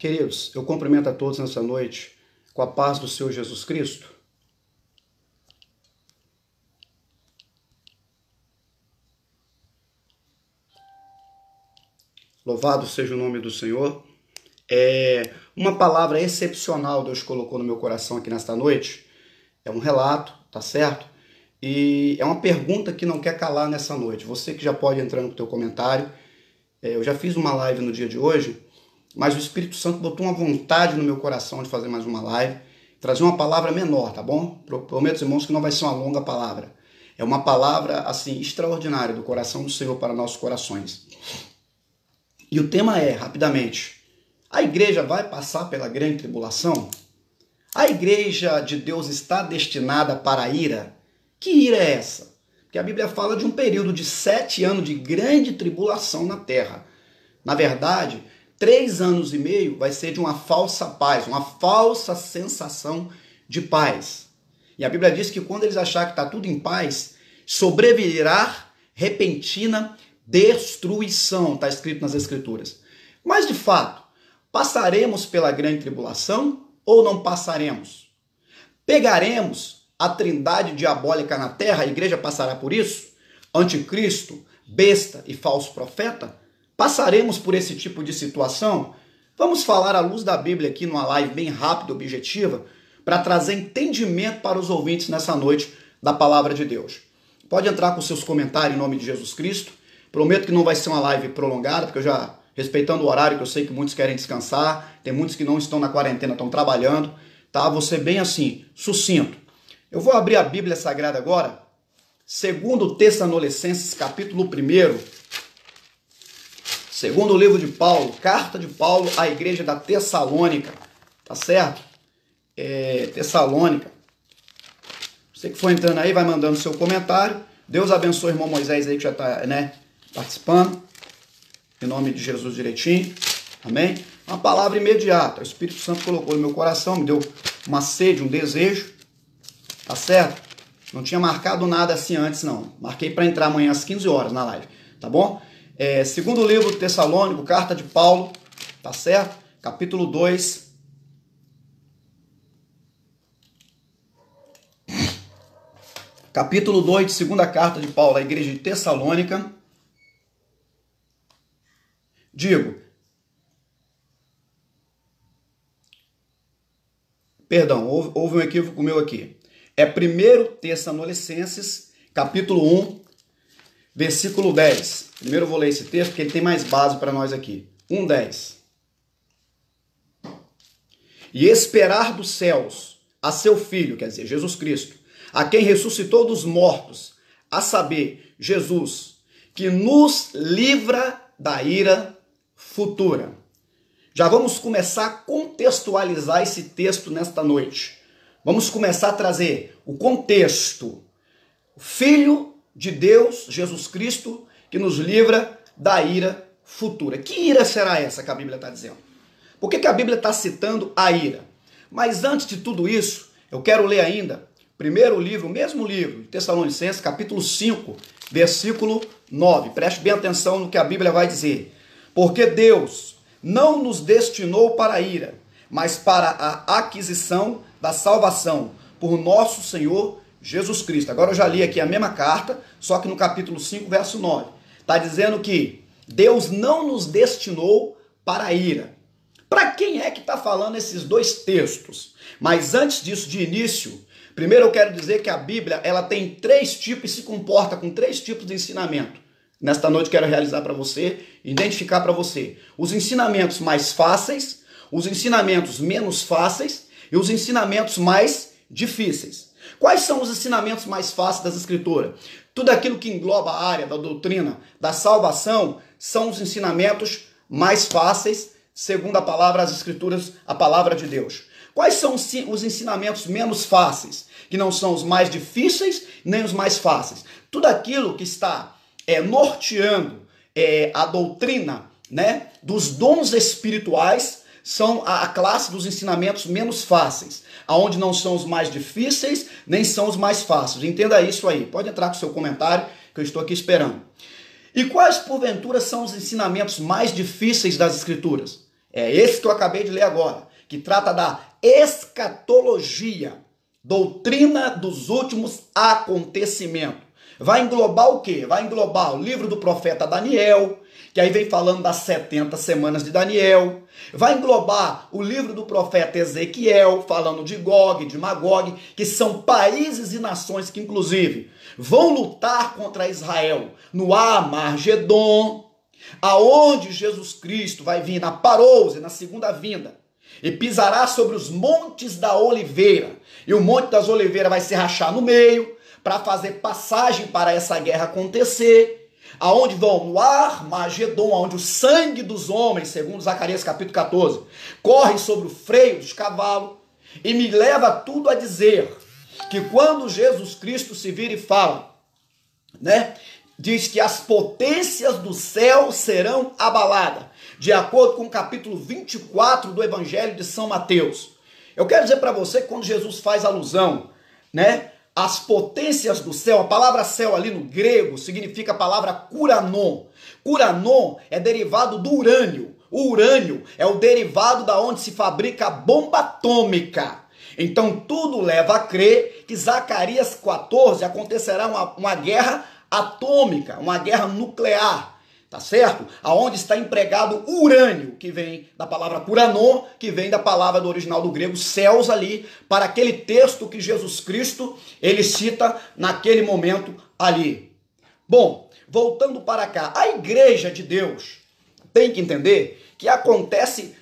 Queridos, eu cumprimento a todos nessa noite com a paz do Senhor Jesus Cristo. Louvado seja o nome do Senhor. Uma palavra excepcional Deus colocou no meu coração aqui nesta noite. É um relato, tá certo? E é uma pergunta que não quer calar nessa noite. Você que já pode entrar no teu comentário. Eu já fiz uma live no dia de hoje, mas o Espírito Santo botou uma vontade no meu coração de fazer mais uma live, trazer uma palavra menor, tá bom? Prometo, irmãos, que não vai ser uma longa palavra. É uma palavra, assim, extraordinária do coração do Senhor para nossos corações. E o tema é, rapidamente, a igreja vai passar pela grande tribulação? A igreja de Deus está destinada para a ira? Que ira é essa? Porque a Bíblia fala de um período de 7 anos de grande tribulação na terra. Na verdade, 3 anos e meio vai ser de uma falsa paz, uma falsa sensação de paz. E a Bíblia diz que quando eles acharem que está tudo em paz, sobrevirá repentina destruição, está escrito nas Escrituras. Mas, de fato, passaremos pela grande tribulação ou não passaremos? Pegaremos a trindade diabólica na terra, a igreja passará por isso? Anticristo, besta e falso profeta? Passaremos por esse tipo de situação? Vamos falar à luz da Bíblia aqui numa live bem rápida e objetiva para trazer entendimento para os ouvintes nessa noite da palavra de Deus. Pode entrar com seus comentários em nome de Jesus Cristo. Prometo que não vai ser uma live prolongada, porque eu já, respeitando o horário, que eu sei que muitos querem descansar, tem muitos que não estão na quarentena, estão trabalhando, tá? Vou ser bem assim, sucinto. Eu vou abrir a Bíblia Sagrada agora, segundo Tessalonicenses, capítulo 1, segundo livro de Paulo, carta de Paulo à igreja da Tessalônica, tá certo? Tessalônica. Você que for entrando aí, vai mandando seu comentário. Deus abençoe o irmão Moisés aí que já está, né, participando. Em nome de Jesus direitinho. Amém? Uma palavra imediata. O Espírito Santo colocou no meu coração, me deu uma sede, um desejo. Tá certo? Não tinha marcado nada assim antes, não. Marquei para entrar amanhã às 15 horas na live. Tá bom? Segundo livro Tessalônico, carta de Paulo. Tá certo? Capítulo 2. Capítulo 2 de segunda carta de Paulo à igreja de Tessalônica. Houve um equívoco meu aqui. É 1 Tessalonicenses, capítulo 1, versículo 10. Primeiro eu vou ler esse texto, porque ele tem mais base para nós aqui. 1:10. E esperar dos céus a seu Filho, quer dizer, Jesus Cristo, a quem ressuscitou dos mortos, a saber, Jesus, que nos livra da ira futura. Já vamos começar a contextualizar esse texto nesta noite. Vamos começar a trazer o contexto. O Filho de Deus, Jesus Cristo, que nos livra da ira futura. Que ira será essa que a Bíblia está dizendo? Por que a Bíblia está citando a ira? Mas antes de tudo isso, eu quero ler ainda primeiro livro, o mesmo livro, Tessalonicenses, capítulo 5, versículo 9. Preste bem atenção no que a Bíblia vai dizer. Porque Deus não nos destinou para a ira, mas para a aquisição da salvação por nosso Senhor Jesus Cristo. Agora eu já li aqui a mesma carta, só que no capítulo 5, verso 9. Está dizendo que Deus não nos destinou para a ira. Para quem é que está falando esses dois textos? Mas antes disso, de início, primeiro eu quero dizer que a Bíblia ela tem 3 tipos e se comporta com 3 tipos de ensinamento. Nesta noite quero realizar para você, identificar para você os ensinamentos mais fáceis, os ensinamentos menos fáceis e os ensinamentos mais difíceis. Quais são os ensinamentos mais fáceis das Escrituras? Tudo aquilo que engloba a área da doutrina da salvação são os ensinamentos mais fáceis, segundo a palavra, as Escrituras, a palavra de Deus. Quais são os ensinamentos menos fáceis? Que não são os mais difíceis, nem os mais fáceis. Tudo aquilo que está norteando a doutrina, né, dos dons espirituais são a classe dos ensinamentos menos fáceis, aonde não são os mais difíceis, nem são os mais fáceis. Entenda isso aí. Pode entrar com o seu comentário, que eu estou aqui esperando. E quais, porventura, são os ensinamentos mais difíceis das Escrituras? É esse que eu acabei de ler agora, que trata da escatologia, doutrina dos últimos acontecimentos. Vai englobar o quê? Vai englobar o livro do profeta Daniel, que aí vem falando das 70 semanas de Daniel. Vai englobar o livro do profeta Ezequiel, falando de Gog, de Magog, que são países e nações que, inclusive, vão lutar contra Israel no Armagedon, aonde Jesus Cristo vai vir na parousia, na segunda vinda, e pisará sobre os montes da oliveira, e o monte das oliveiras vai se rachar no meio, para fazer passagem para essa guerra acontecer, aonde vão no Armagedon, onde o sangue dos homens, segundo Zacarias capítulo 14, corre sobre o freio dos cavalos, e me leva tudo a dizer que quando Jesus Cristo se vira e fala, né, diz que as potências do céu serão abaladas, de acordo com o capítulo 24 do Evangelho de São Mateus. Eu quero dizer para você que quando Jesus faz alusão, né, as potências do céu, a palavra céu ali no grego significa a palavra kuranon. Kuranon é derivado do urânio. O urânio é o derivado da onde se fabrica a bomba atômica. Então tudo leva a crer que Zacarias 14 acontecerá uma guerra atômica, uma guerra nuclear. Tá certo? Aonde está empregado urânio, que vem da palavra kuranon, que vem da palavra do original do grego céus ali, para aquele texto que Jesus Cristo, ele cita naquele momento ali. Bom, voltando para cá, a igreja de Deus tem que entender que acontece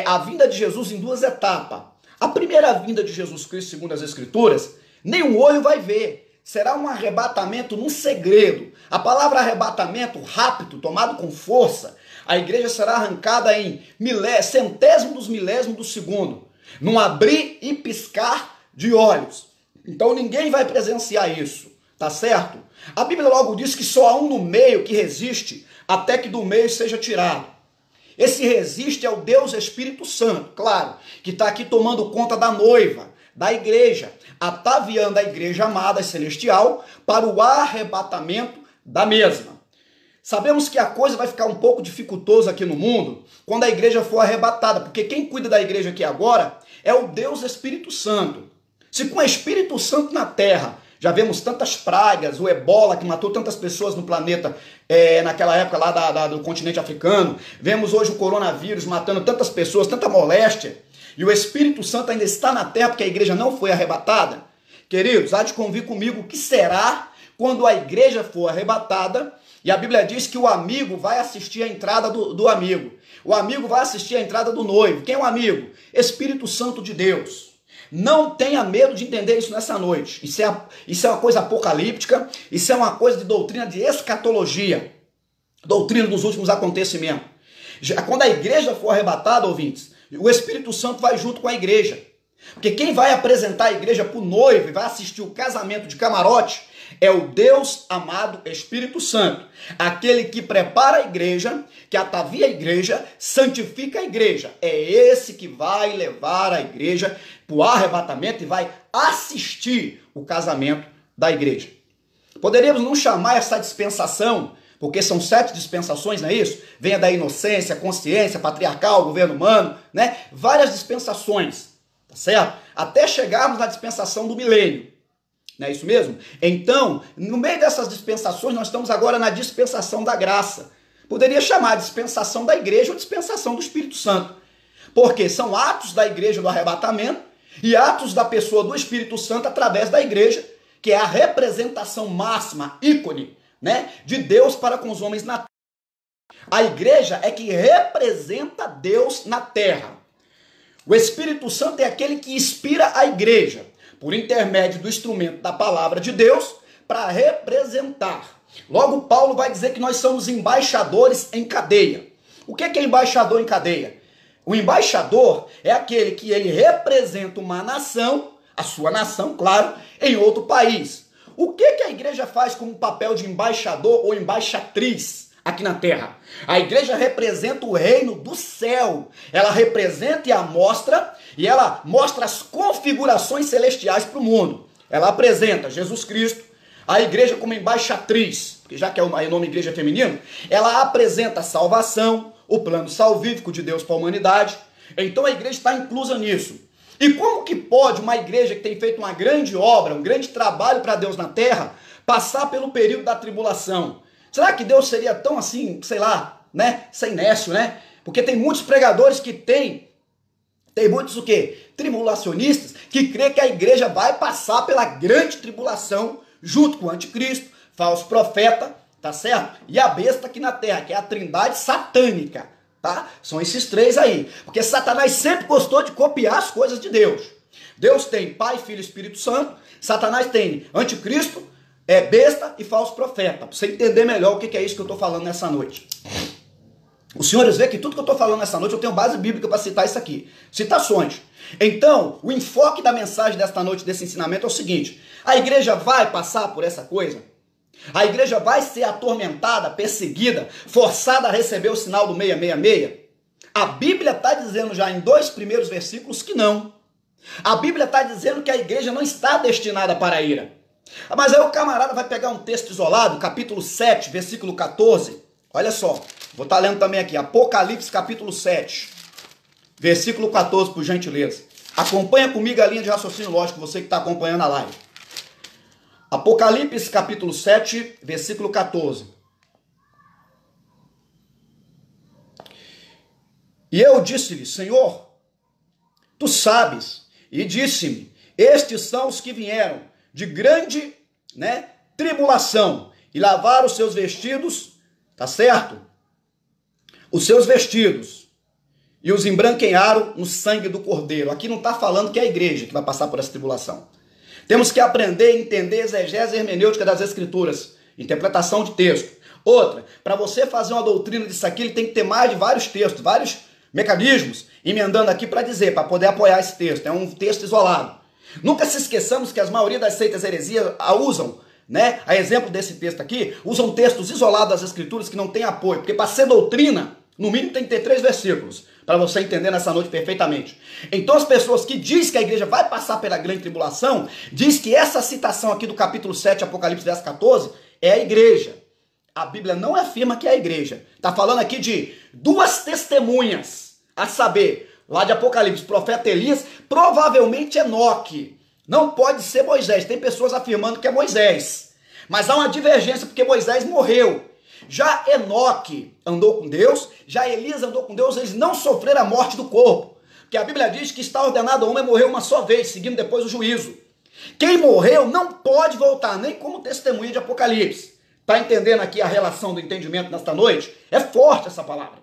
a vinda de Jesus em duas etapas. A primeira vinda de Jesus Cristo, segundo as Escrituras, nenhum olho vai ver. Será um arrebatamento num segredo. A palavra arrebatamento, rápido, tomado com força, a igreja será arrancada em centésimo dos milésimos do segundo, num abrir e piscar de olhos. Então ninguém vai presenciar isso, tá certo? A Bíblia logo diz que só há um no meio que resiste até que do meio seja tirado. Esse resiste é o Deus Espírito Santo, claro, que está aqui tomando conta da noiva, da igreja, ataviando a igreja amada celestial para o arrebatamento da mesma. Sabemos que a coisa vai ficar um pouco dificultosa aqui no mundo quando a igreja for arrebatada, porque quem cuida da igreja aqui agora é o Deus Espírito Santo. Se com o Espírito Santo na terra já vemos tantas pragas, o ebola que matou tantas pessoas no planeta naquela época lá do continente africano, vemos hoje o coronavírus matando tantas pessoas, tanta moléstia, e o Espírito Santo ainda está na terra porque a igreja não foi arrebatada. Queridos, há de convir comigo o que será quando a igreja for arrebatada, e a Bíblia diz que o amigo vai assistir a entrada do amigo. O amigo vai assistir a entrada do noivo. Quem é o amigo? Espírito Santo de Deus. Não tenha medo de entender isso nessa noite. Isso é uma coisa apocalíptica, isso é uma coisa de doutrina de escatologia, doutrina dos últimos acontecimentos. Quando a igreja for arrebatada, ouvintes, o Espírito Santo vai junto com a igreja. Porque quem vai apresentar a igreja para o noivo e vai assistir o casamento de camarote é o Deus amado Espírito Santo. Aquele que prepara a igreja, que atavia a igreja, santifica a igreja. É esse que vai levar a igreja para o arrebatamento e vai assistir o casamento da igreja. Poderíamos não chamar essa dispensação, porque são 7 dispensações, não é isso? Venha da inocência, consciência, patriarcal, governo humano, né? Várias dispensações, tá certo? Até chegarmos na dispensação do milênio, não é isso mesmo? Então, no meio dessas dispensações, nós estamos agora na dispensação da graça. Poderia chamar de dispensação da igreja ou dispensação do Espírito Santo, porque são atos da igreja do arrebatamento e atos da pessoa do Espírito Santo através da igreja, que é a representação máxima, ícone, né, de Deus para com os homens na terra. A igreja é que representa Deus na terra. O Espírito Santo é aquele que inspira a igreja, por intermédio do instrumento da palavra de Deus, para representar. Logo, Paulo vai dizer que nós somos embaixadores em cadeia. O que é embaixador em cadeia? O embaixador é aquele que ele representa uma nação, a sua nação, claro, em outro país. O que a igreja faz como papel de embaixador ou embaixatriz aqui na terra? A igreja representa o reino do céu. Ela representa e ela mostra as configurações celestiais para o mundo. Ela apresenta Jesus Cristo, a igreja como embaixatriz, porque já que é o nome igreja feminino, ela apresenta a salvação, o plano salvífico de Deus para a humanidade. Então a igreja está inclusa nisso. E como que pode uma igreja que tem feito uma grande obra, um grande trabalho para Deus na terra, passar pelo período da tribulação? Será que Deus seria tão assim, sei lá, né, sem nécio, né? Porque tem muitos pregadores que tem muitos o quê? Tribulacionistas que crê que a igreja vai passar pela grande tribulação junto com o anticristo, falso profeta, tá certo? E a besta aqui na terra, que é a trindade satânica, tá? São esses três aí. Porque Satanás sempre gostou de copiar as coisas de Deus. Deus tem Pai, Filho e Espírito Santo. Satanás tem anticristo, besta e falso profeta. Para você entender melhor o que é isso que eu estou falando nessa noite. Os senhores veem que tudo que eu estou falando nessa noite eu tenho base bíblica para citar isso aqui. Citações. Então, o enfoque da mensagem desta noite, desse ensinamento é o seguinte. A igreja vai passar por essa coisa? A igreja vai ser atormentada, perseguida, forçada a receber o sinal do 666? A Bíblia está dizendo já em 2 primeiros versículos que não. A Bíblia está dizendo que a igreja não está destinada para a ira. Mas aí o camarada vai pegar um texto isolado, capítulo 7, versículo 14. Olha só, vou estar lendo também aqui, Apocalipse capítulo 7, versículo 14, por gentileza. Acompanha comigo a linha de raciocínio lógico, você que está acompanhando a live. Apocalipse capítulo 7, versículo 14. E eu disse-lhe, Senhor, tu sabes, e disse-me, estes são os que vieram de grande, tribulação, e lavaram os seus vestidos, tá certo? Os seus vestidos, e os embranquearam no sangue do Cordeiro. Aqui não está falando que é a igreja que vai passar por essa tribulação. Temos que aprender a entender exegese hermenêutica das Escrituras, interpretação de texto. Outra, para você fazer uma doutrina disso aqui, ele tem que ter mais de vários textos, vários mecanismos, emendando aqui para dizer, para poder apoiar esse texto. É um texto isolado. Nunca se esqueçamos que a maioria das seitas heresias a usam, a exemplo desse texto aqui, usam textos isolados das Escrituras que não têm apoio, porque para ser doutrina, no mínimo tem que ter 3 versículos, para você entender nessa noite perfeitamente. Então as pessoas que dizem que a igreja vai passar pela grande tribulação, diz que essa citação aqui do capítulo 7, Apocalipse, verso 14, é a igreja. A Bíblia não afirma que é a igreja. Está falando aqui de 2 testemunhas, a saber, lá de Apocalipse, profeta Elias, provavelmente Enoque. Não pode ser Moisés. Tem pessoas afirmando que é Moisés. Mas há uma divergência porque Moisés morreu. Já Enoque andou com Deus, já Elias andou com Deus, eles não sofreram a morte do corpo. Porque a Bíblia diz que está ordenado ao homem morrer uma só vez, seguindo depois o juízo. Quem morreu não pode voltar, nem como testemunha de Apocalipse. Está entendendo aqui a relação do entendimento nesta noite? É forte essa palavra.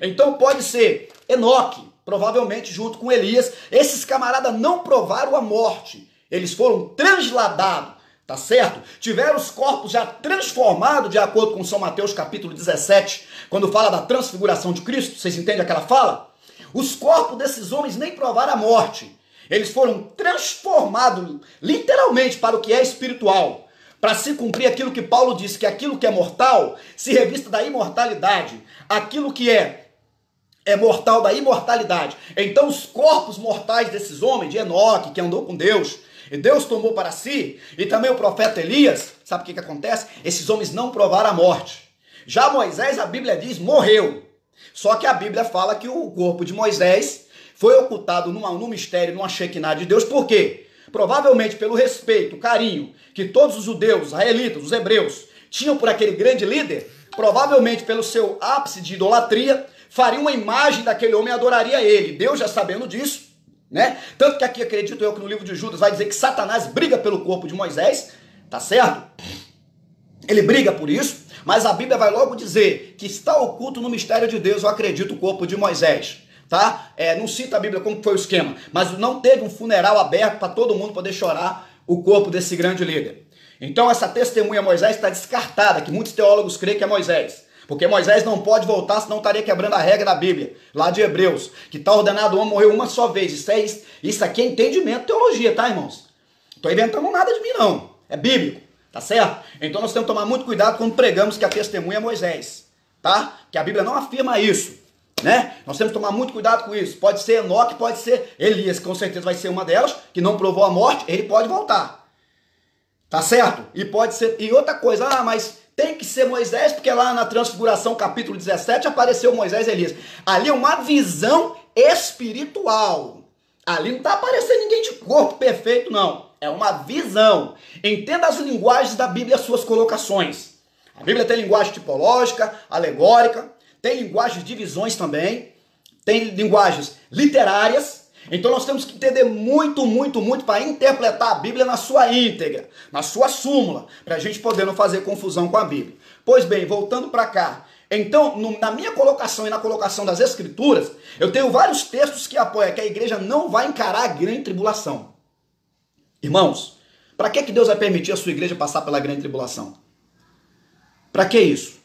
Então pode ser Enoque, provavelmente junto com Elias. Esses camaradas não provaram a morte. Eles foram transladados, tá certo? Tiveram os corpos já transformados, de acordo com São Mateus capítulo 17, quando fala da transfiguração de Cristo. Vocês entendem aquela fala? Os corpos desses homens nem provaram a morte. Eles foram transformados literalmente para o que é espiritual, para se cumprir aquilo que Paulo disse, que aquilo que é mortal se revista da imortalidade. Aquilo que é mortal da imortalidade. Então os corpos mortais desses homens, de Enoque, que andou com Deus, e Deus tomou para si, e também o profeta Elias, sabe o que acontece? Esses homens não provaram a morte. Já Moisés, a Bíblia diz, morreu. Só que a Bíblia fala que o corpo de Moisés foi ocultado no mistério, numa Shekinah de Deus. Por quê? Provavelmente pelo respeito, carinho que todos os judeus, os israelitas, os hebreus tinham por aquele grande líder, provavelmente pelo seu ápice de idolatria, faria uma imagem daquele homem e adoraria ele. Deus já sabendo disso, Tanto que aqui acredito eu que no livro de Judas vai dizer que Satanás briga pelo corpo de Moisés, tá certo? Ele briga por isso, mas a Bíblia vai logo dizer que está oculto no mistério de Deus, eu acredito, o corpo de Moisés, tá? Não cita a Bíblia como foi o esquema, mas não teve um funeral aberto para todo mundo poder chorar o corpo desse grande líder. Então essa testemunha Moisés está descartada, que muitos teólogos creem que é Moisés. Porque Moisés não pode voltar, senão estaria quebrando a regra da Bíblia, lá de Hebreus, que está ordenado o homem morrer uma só vez. Isso aqui é entendimento, teologia, tá, irmãos? Não estou inventando nada de mim, não. É bíblico, tá certo? Então nós temos que tomar muito cuidado quando pregamos que a testemunha é Moisés, tá? Que a Bíblia não afirma isso, Nós temos que tomar muito cuidado com isso. Pode ser Enoque, pode ser Elias, que com certeza vai ser uma delas, que não provou a morte, ele pode voltar. Tá certo? E pode ser. E outra coisa, mas tem que ser Moisés, porque lá na Transfiguração, capítulo 17, apareceu Moisés e Elias. Ali é uma visão espiritual. Ali não está aparecendo ninguém de corpo perfeito, não. É uma visão. Entenda as linguagens da Bíblia e as suas colocações. A Bíblia tem linguagem tipológica, alegórica, tem linguagens de visões também, tem linguagens literárias. Então nós temos que entender muito para interpretar a Bíblia na sua íntegra, na sua súmula, para a gente poder não fazer confusão com a Bíblia. Pois bem, voltando para cá. Então, na minha colocação e na colocação das Escrituras, eu tenho vários textos que apoiam que a igreja não vai encarar a grande tribulação. Irmãos, para que Deus vai permitir a sua igreja passar pela grande tribulação? Para que isso?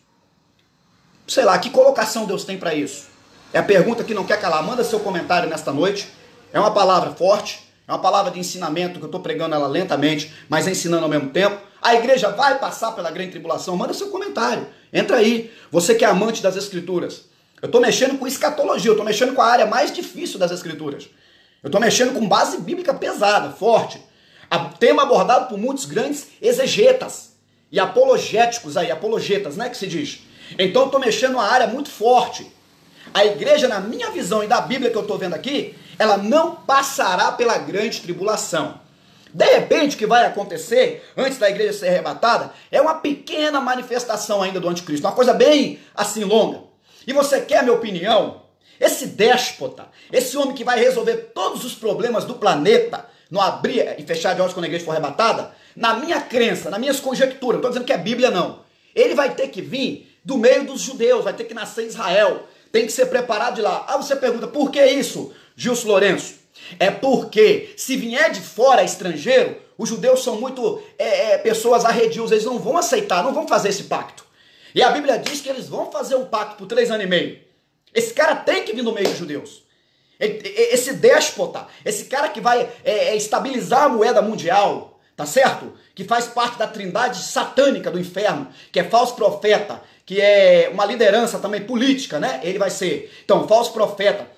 Sei lá, que colocação Deus tem para isso? É a pergunta que não quer calar. Manda seu comentário nesta noite. É uma palavra forte, é uma palavra de ensinamento que eu estou pregando ela lentamente, mas ensinando ao mesmo tempo. A igreja vai passar pela grande tribulação? Manda seu comentário. Entra aí. Você que é amante das Escrituras. Eu estou mexendo com escatologia, eu estou mexendo com a área mais difícil das Escrituras. Eu estou mexendo com base bíblica pesada, forte. Tema abordado por muitos grandes exegetas e apologéticos aí, apologetas, né, que se diz. Então eu estou mexendo uma área muito forte. A igreja, na minha visão e da Bíblia que eu estou vendo aqui, ela não passará pela grande tribulação. De repente, o que vai acontecer, antes da igreja ser arrebatada, é uma pequena manifestação ainda do anticristo, uma coisa bem assim longa. E você quer a minha opinião? Esse déspota, esse homem que vai resolver todos os problemas do planeta, não abrir e fechar de olhos quando a igreja for arrebatada, na minha crença, nas minhas conjecturas, não estou dizendo que é Bíblia não, ele vai ter que vir do meio dos judeus, vai ter que nascer em Israel, tem que ser preparado de lá. Ah, você pergunta, por que isso, Gilson Lourenço? É porque se vier de fora estrangeiro, os judeus são muito pessoas arredios, eles não vão aceitar, não vão fazer esse pacto. E a Bíblia diz que eles vão fazer um pacto por 3 anos e meio. Esse cara tem que vir no meio dos judeus. Esse déspota, esse cara que vai estabilizar a moeda mundial, tá certo? Que faz parte da trindade satânica do inferno, que é falso profeta, que é uma liderança também política, né? Ele vai ser, então, falso profeta,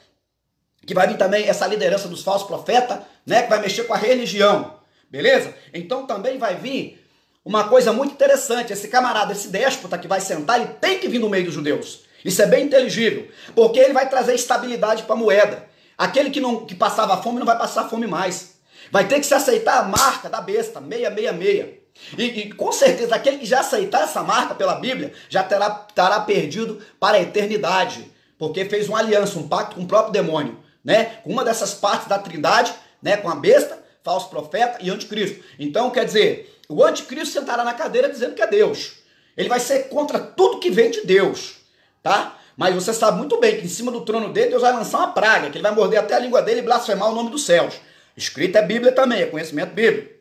que vai vir também essa liderança dos falsos profetas, né? Que vai mexer com a religião, beleza? Então também vai vir uma coisa muito interessante, esse camarada, esse déspota que vai sentar, ele tem que vir no meio dos judeus. Isso é bem inteligível, porque ele vai trazer estabilidade para a moeda. Aquele que passava fome não vai passar fome mais. Vai ter que se aceitar a marca da besta, 666. E com certeza aquele que já aceitar essa marca pela Bíblia já estará perdido para a eternidade, porque fez uma aliança, um pacto com o próprio demônio, né? Com uma dessas partes da trindade, né? Com a besta, falso profeta e anticristo. Então, quer dizer, o anticristo sentará na cadeira dizendo que é Deus. Ele vai ser contra tudo que vem de Deus, tá? Mas você sabe muito bem que em cima do trono dele Deus vai lançar uma praga, que ele vai morder até a língua dele e blasfemar o nome dos céus. Escrita é Bíblia também, é conhecimento bíblico.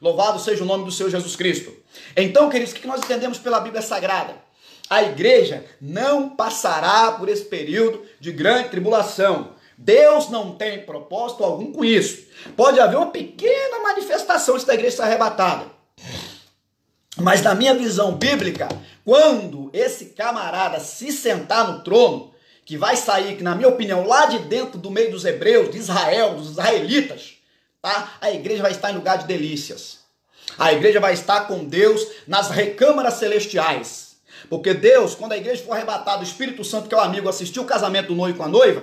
Louvado seja o nome do Senhor Jesus Cristo. Então, queridos, o que nós entendemos pela Bíblia Sagrada? A igreja não passará por esse período de grande tribulação. Deus não tem propósito algum com isso. Pode haver uma pequena manifestação antes da igreja ser arrebatada. Mas na minha visão bíblica, quando esse camarada se sentar no trono, que vai sair, que na minha opinião, lá de dentro do meio dos hebreus, de Israel, dos israelitas, tá? A igreja vai estar em lugar de delícias. A igreja vai estar com Deus nas recâmaras celestiais. Porque Deus, quando a igreja for arrebatada, o Espírito Santo, que é o amigo, assistiu o casamento do noivo com a noiva,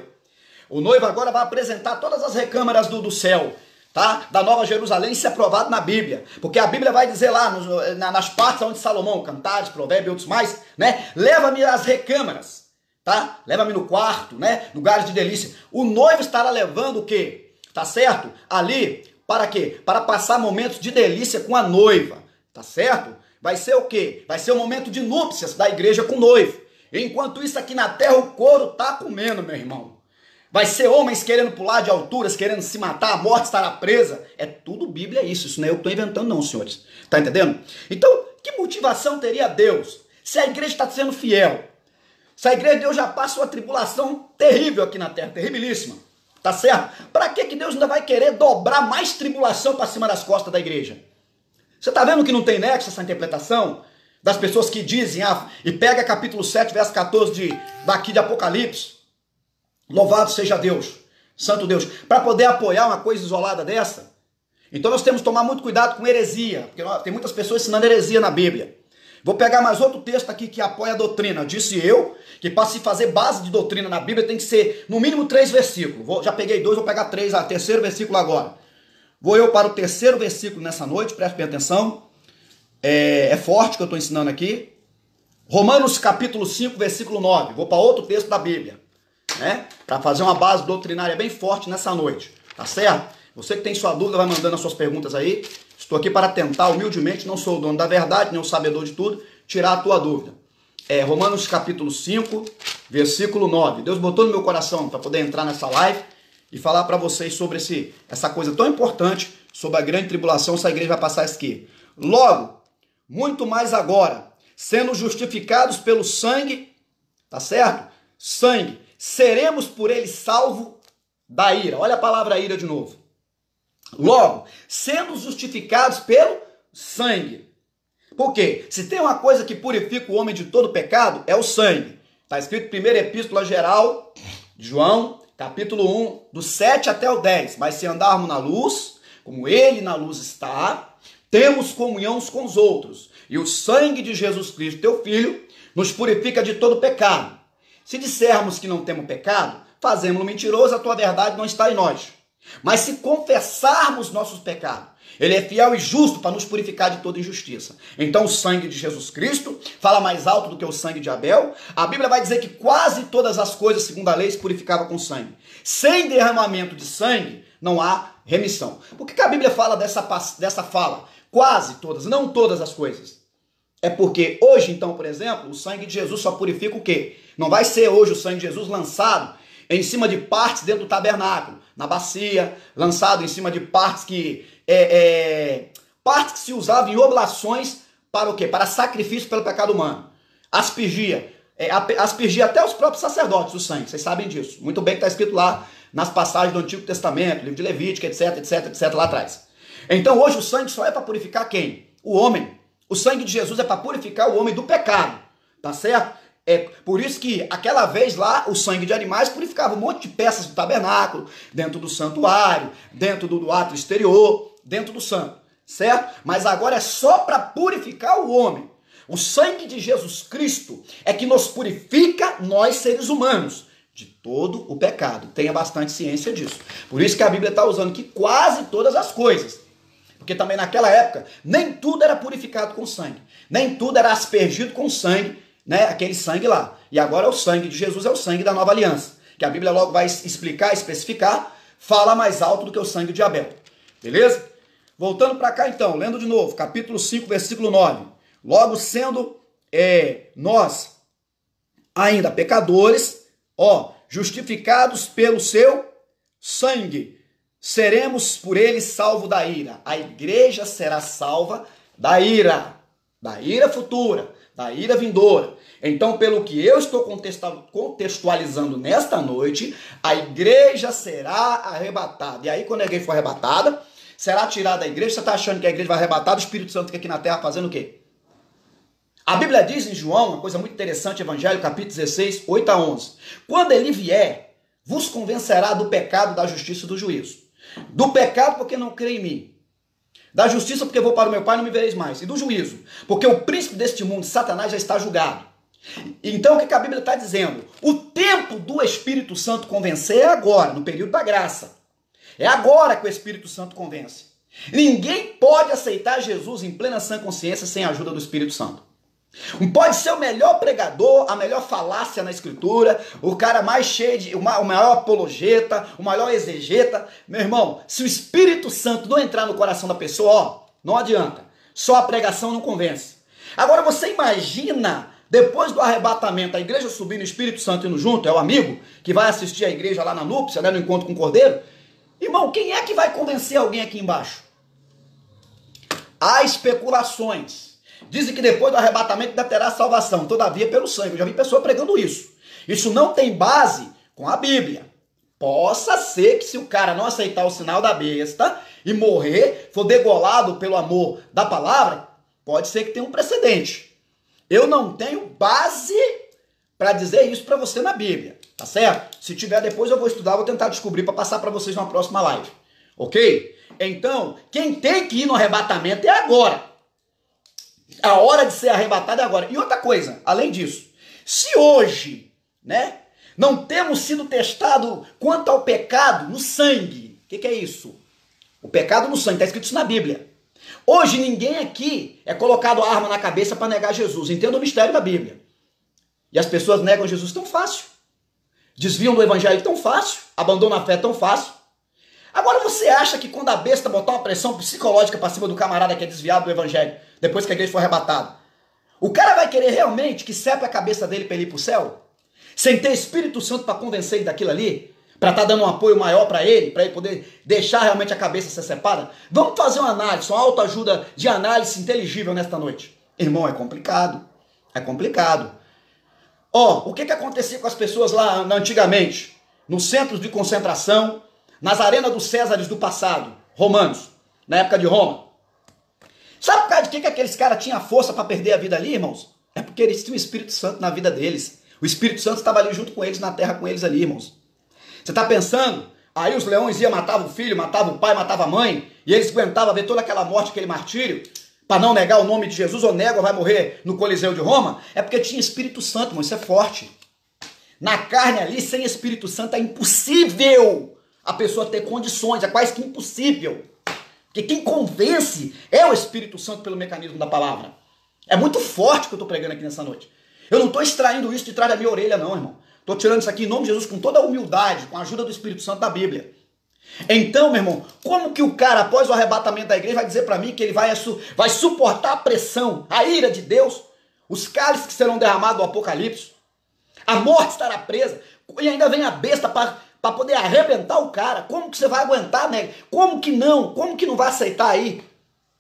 o noivo agora vai apresentar todas as recâmaras do céu, tá? Da Nova Jerusalém, isso é provado na Bíblia. Porque a Bíblia vai dizer lá, nas partes onde Salomão, Cantares, Provérbios e outros mais, né? Leva-me às recâmaras, tá? Leva-me no quarto, né? Lugares de delícia. O noivo estará levando o quê? Tá certo? Ali, para quê? Para passar momentos de delícia com a noiva, tá certo? Vai ser o quê? Vai ser o momento de núpcias da igreja com o noivo. Enquanto isso aqui na terra o couro tá comendo, meu irmão. Vai ser homens querendo pular de alturas, querendo se matar, a morte estará presa. É tudo Bíblia isso não é eu que estou inventando não, senhores. Tá entendendo? Então, que motivação teria Deus se a igreja está sendo fiel? Se a igreja de Deus já passa uma tribulação terrível aqui na terra, terribilíssima. Tá certo? Para que Deus ainda vai querer dobrar mais tribulação para cima das costas da igreja? Você está vendo que não tem nexo essa interpretação? Das pessoas que dizem, e pega capítulo 7, verso 14 daqui de Apocalipse. Louvado seja Deus, santo Deus, para poder apoiar uma coisa isolada dessa. Então nós temos que tomar muito cuidado com heresia, porque tem muitas pessoas ensinando heresia na Bíblia. Vou pegar mais outro texto aqui que apoia a doutrina. Disse eu que para se fazer base de doutrina na Bíblia tem que ser no mínimo 3 versículos. Já peguei 2, vou pegar 3, terceiro versículo agora. Vou eu para o terceiro versículo nessa noite, preste bem atenção. É forte o que eu estou ensinando aqui. Romanos capítulo 5, versículo 9. Vou para outro texto da Bíblia, né? Para fazer uma base doutrinária bem forte nessa noite. Tá certo? Você que tem sua dúvida, vai mandando as suas perguntas aí. Estou aqui para tentar, humildemente, não sou o dono da verdade, nem o sabedor de tudo, tirar a tua dúvida. Romanos capítulo 5, versículo 9. Deus botou no meu coração para poder entrar nessa live e falar para vocês sobre essa coisa tão importante, sobre a grande tribulação, essa igreja vai passar isso aqui. Logo, muito mais agora, sendo justificados pelo sangue, tá certo? Sangue, seremos por ele salvos da ira. Olha a palavra ira de novo. Logo, sendo justificados pelo sangue. Por quê? Se tem uma coisa que purifica o homem de todo pecado, é o sangue. Está escrito primeira epístola geral de João, capítulo 1, do 7 até o 10. Mas se andarmos na luz, como ele na luz está, temos comunhão uns com os outros. E o sangue de Jesus Cristo, teu Filho, nos purifica de todo pecado. Se dissermos que não temos pecado, fazemos-lo mentiroso, a tua verdade não está em nós. Mas se confessarmos nossos pecados, ele é fiel e justo para nos purificar de toda injustiça. Então o sangue de Jesus Cristo fala mais alto do que o sangue de Abel. A Bíblia vai dizer que quase todas as coisas, segundo a lei, se purificavam com sangue. Sem derramamento de sangue, não há remissão. Por que a Bíblia fala dessa fala? Quase todas, não todas as coisas. É porque hoje, então, por exemplo, o sangue de Jesus só purifica o quê? Não vai ser hoje o sangue de Jesus lançado em cima de partes dentro do tabernáculo, na bacia, lançado em cima de partes que partes que se usavam em oblações para o quê? Para sacrifício pelo pecado humano. Aspergia até os próprios sacerdotes o sangue, vocês sabem disso. Muito bem que está escrito lá nas passagens do Antigo Testamento, livro de Levítico, etc, etc, etc, lá atrás. Então hoje o sangue só é para purificar quem? O homem. O sangue de Jesus é para purificar o homem do pecado, tá certo? É por isso que aquela vez lá o sangue de animais purificava um monte de peças do tabernáculo, dentro do santuário, dentro do átrio exterior, dentro do santo, certo? Mas agora é só para purificar o homem. O sangue de Jesus Cristo é que nos purifica, nós seres humanos, de todo o pecado. Tenha bastante ciência disso. Por isso que a Bíblia está usando que quase todas as coisas. Porque também naquela época, nem tudo era purificado com sangue. Nem tudo era aspergido com sangue, né? Aquele sangue lá. E agora o sangue de Jesus é o sangue da nova aliança. Que a Bíblia logo vai explicar, especificar, fala mais alto do que o sangue de Abel. Beleza? Voltando para cá então, lendo de novo, capítulo 5, versículo 9. Logo sendo nós ainda pecadores, justificados pelo seu sangue, seremos por ele salvos da ira. A igreja será salva da ira futura, da ira vindoura. Então, pelo que eu estou contextualizando nesta noite, a igreja será arrebatada. E aí, quando a igreja for arrebatada, será tirada da igreja. Você está achando que a igreja vai arrebatar? O Espírito Santo fica aqui na terra fazendo o quê? A Bíblia diz em João, uma coisa muito interessante, Evangelho, capítulo 16, 8 a 11. Quando ele vier, vos convencerá do pecado, da justiça e do juízo. Do pecado, porque não crê em mim. Da justiça, porque vou para o meu Pai e não me vereis mais. E do juízo, porque o príncipe deste mundo, Satanás, já está julgado. Então, o que a Bíblia está dizendo? O tempo do Espírito Santo convencer é agora, no período da graça. É agora que o Espírito Santo convence. Ninguém pode aceitar Jesus em plena sã consciência sem a ajuda do Espírito Santo. Pode ser o melhor pregador, a melhor falácia na escritura, o cara mais cheio de, o maior apologeta, o maior exegeta. Meu irmão, se o Espírito Santo não entrar no coração da pessoa, não adianta. Só a pregação não convence. Agora você imagina, depois do arrebatamento, a igreja subindo, o Espírito Santo indo junto, é o amigo que vai assistir a igreja lá na núpcia, né, no encontro com o Cordeiro. Irmão, quem é que vai convencer alguém aqui embaixo? Há especulações. Dizem que depois do arrebatamento ainda terá salvação, todavia pelo sangue. Eu já vi pessoa pregando isso. Isso não tem base com a Bíblia. Possa ser que se o cara não aceitar o sinal da besta e morrer, for degolado pelo amor da palavra, pode ser que tenha um precedente. Eu não tenho base para dizer isso para você na Bíblia, tá certo? Se tiver depois eu vou estudar, vou tentar descobrir para passar para vocês numa próxima live, ok? Então, quem tem que ir no arrebatamento é agora. A hora de ser arrebatado é agora. E outra coisa, além disso, se hoje, né, não temos sido testados quanto ao pecado no sangue, o que é isso? O pecado no sangue, está escrito isso na Bíblia. Hoje ninguém aqui é colocado a arma na cabeça para negar Jesus. Entenda o mistério da Bíblia. E as pessoas negam Jesus tão fácil. Desviam do evangelho tão fácil. Abandonam a fé tão fácil. Agora você acha que quando a besta botar uma pressão psicológica para cima do camarada que é desviado do evangelho, depois que a igreja for arrebatada, o cara vai querer realmente que sepe a cabeça dele para ele ir para o céu? Sem ter Espírito Santo para convencer ele daquilo ali? Para estar dando um apoio maior para ele poder deixar realmente a cabeça ser separada? Vamos fazer uma análise, uma autoajuda de análise inteligível nesta noite. Irmão, é complicado. É complicado. O que acontecia com as pessoas lá antigamente? Nos centros de concentração, nas arenas dos Césares do passado, romanos, na época de Roma. Sabe por causa de que aqueles caras tinham força para perder a vida ali, irmãos? É porque eles tinham o Espírito Santo na vida deles. O Espírito Santo estava ali junto com eles, na terra com eles ali, irmãos. Você está pensando? Aí os leões iam, matavam o filho, matavam o pai, matavam a mãe, e eles aguentavam ver toda aquela morte, aquele martírio, para não negar o nome de Jesus, ou nega ou vai morrer no Coliseu de Roma, é porque tinha Espírito Santo, irmão, isso é forte. Na carne ali, sem Espírito Santo, é impossível a pessoa ter condições, é quase que impossível. Porque quem convence é o Espírito Santo pelo mecanismo da palavra. É muito forte o que eu estou pregando aqui nessa noite. Eu não estou extraindo isso de trás da minha orelha não, irmão. Estou tirando isso aqui em nome de Jesus com toda a humildade, com a ajuda do Espírito Santo da Bíblia. Então, meu irmão, como que o cara, após o arrebatamento da igreja, vai dizer para mim que ele vai suportar a pressão, a ira de Deus, os cálices que serão derramados do Apocalipse, a morte estará presa, e ainda vem a besta para poder arrebentar o cara? Como que você vai aguentar, né? Como que não? Como que não vai aceitar aí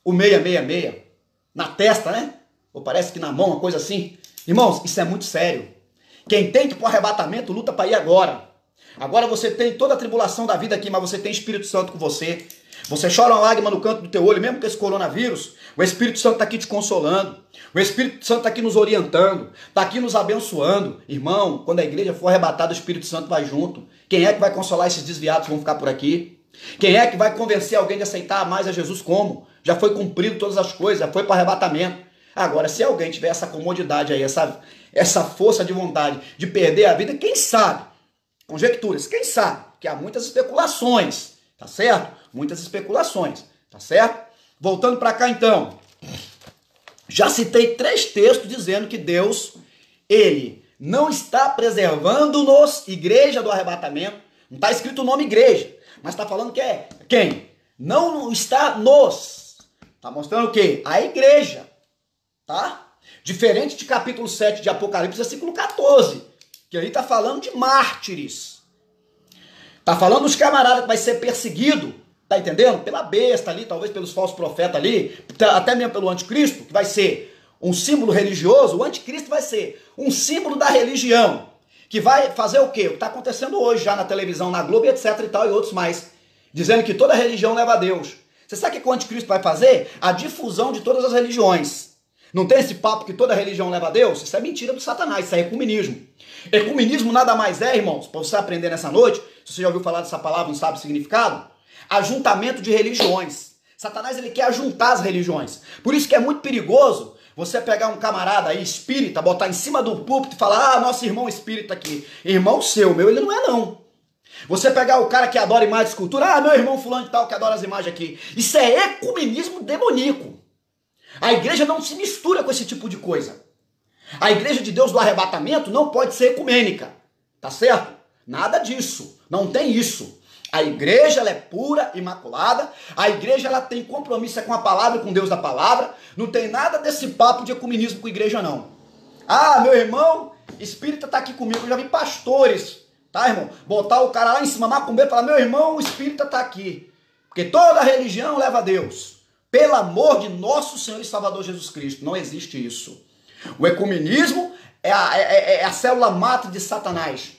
o 666 na testa, né? Ou parece que na mão, uma coisa assim. Irmãos, isso é muito sério. Quem tem que ir para o arrebatamento luta para ir agora. Agora você tem toda a tribulação da vida aqui, mas você tem Espírito Santo com você. Você chora uma lágrima no canto do teu olho, mesmo com esse coronavírus, o Espírito Santo está aqui te consolando. O Espírito Santo está aqui nos orientando, está aqui nos abençoando. Irmão, quando a igreja for arrebatada, o Espírito Santo vai junto. Quem é que vai consolar esses desviados que vão ficar por aqui? Quem é que vai convencer alguém de aceitar mais a Jesus como? Já foi cumprido todas as coisas, já foi para o arrebatamento. Agora, se alguém tiver essa comodidade aí, essa força de vontade de perder a vida, quem sabe? Conjecturas, quem sabe? Que há muitas especulações, tá certo? Muitas especulações, tá certo? Voltando para cá então, já citei 3 textos dizendo que Deus, ele não está preservando-nos, igreja do arrebatamento, não está escrito o nome igreja, mas está falando que é quem? Não está nos, está mostrando o quê? A igreja, tá? Diferente de capítulo 7 de Apocalipse, versículo 14, que aí está falando de mártires. Está falando dos camaradas que vai ser perseguido, tá entendendo? Pela besta ali, talvez pelos falsos profetas ali, até mesmo pelo anticristo, que vai ser um símbolo religioso. O anticristo vai ser um símbolo da religião, que vai fazer o quê? O que está acontecendo hoje já na televisão, na Globo, etc e tal, e outros mais, dizendo que toda religião leva a Deus. Você sabe o que o anticristo vai fazer? A difusão de todas as religiões. Não tem esse papo que toda religião leva a Deus? Isso é mentira do Satanás, isso é ecumenismo. Ecumenismo nada mais é, irmãos, para você aprender nessa noite, se você já ouviu falar dessa palavra, não sabe o significado, ajuntamento de religiões. Satanás, ele quer ajuntar as religiões. Por isso que é muito perigoso você pegar um camarada aí espírita, botar em cima do púlpito e falar, nosso irmão espírita aqui. Irmão seu, meu, ele não é não. Você pegar o cara que adora imagem de escultura, meu irmão fulano de tal que adora as imagens aqui. Isso é ecumenismo demoníaco. A igreja não se mistura com esse tipo de coisa. A igreja de Deus do arrebatamento não pode ser ecumênica, tá certo? Nada disso, não tem isso. A igreja, ela é pura, imaculada, a igreja, ela tem compromisso com a palavra, com Deus da palavra, não tem nada desse papo de ecumenismo com a igreja não. Ah, meu irmão espírita tá aqui comigo, eu já vi pastores, tá, irmão? Botar o cara lá em cima, macumbeiro, e falar, meu irmão, o espírita tá aqui, porque toda religião leva a Deus. Pelo amor de nosso Senhor e Salvador Jesus Cristo, não existe isso. O ecumenismo é a célula mata de Satanás.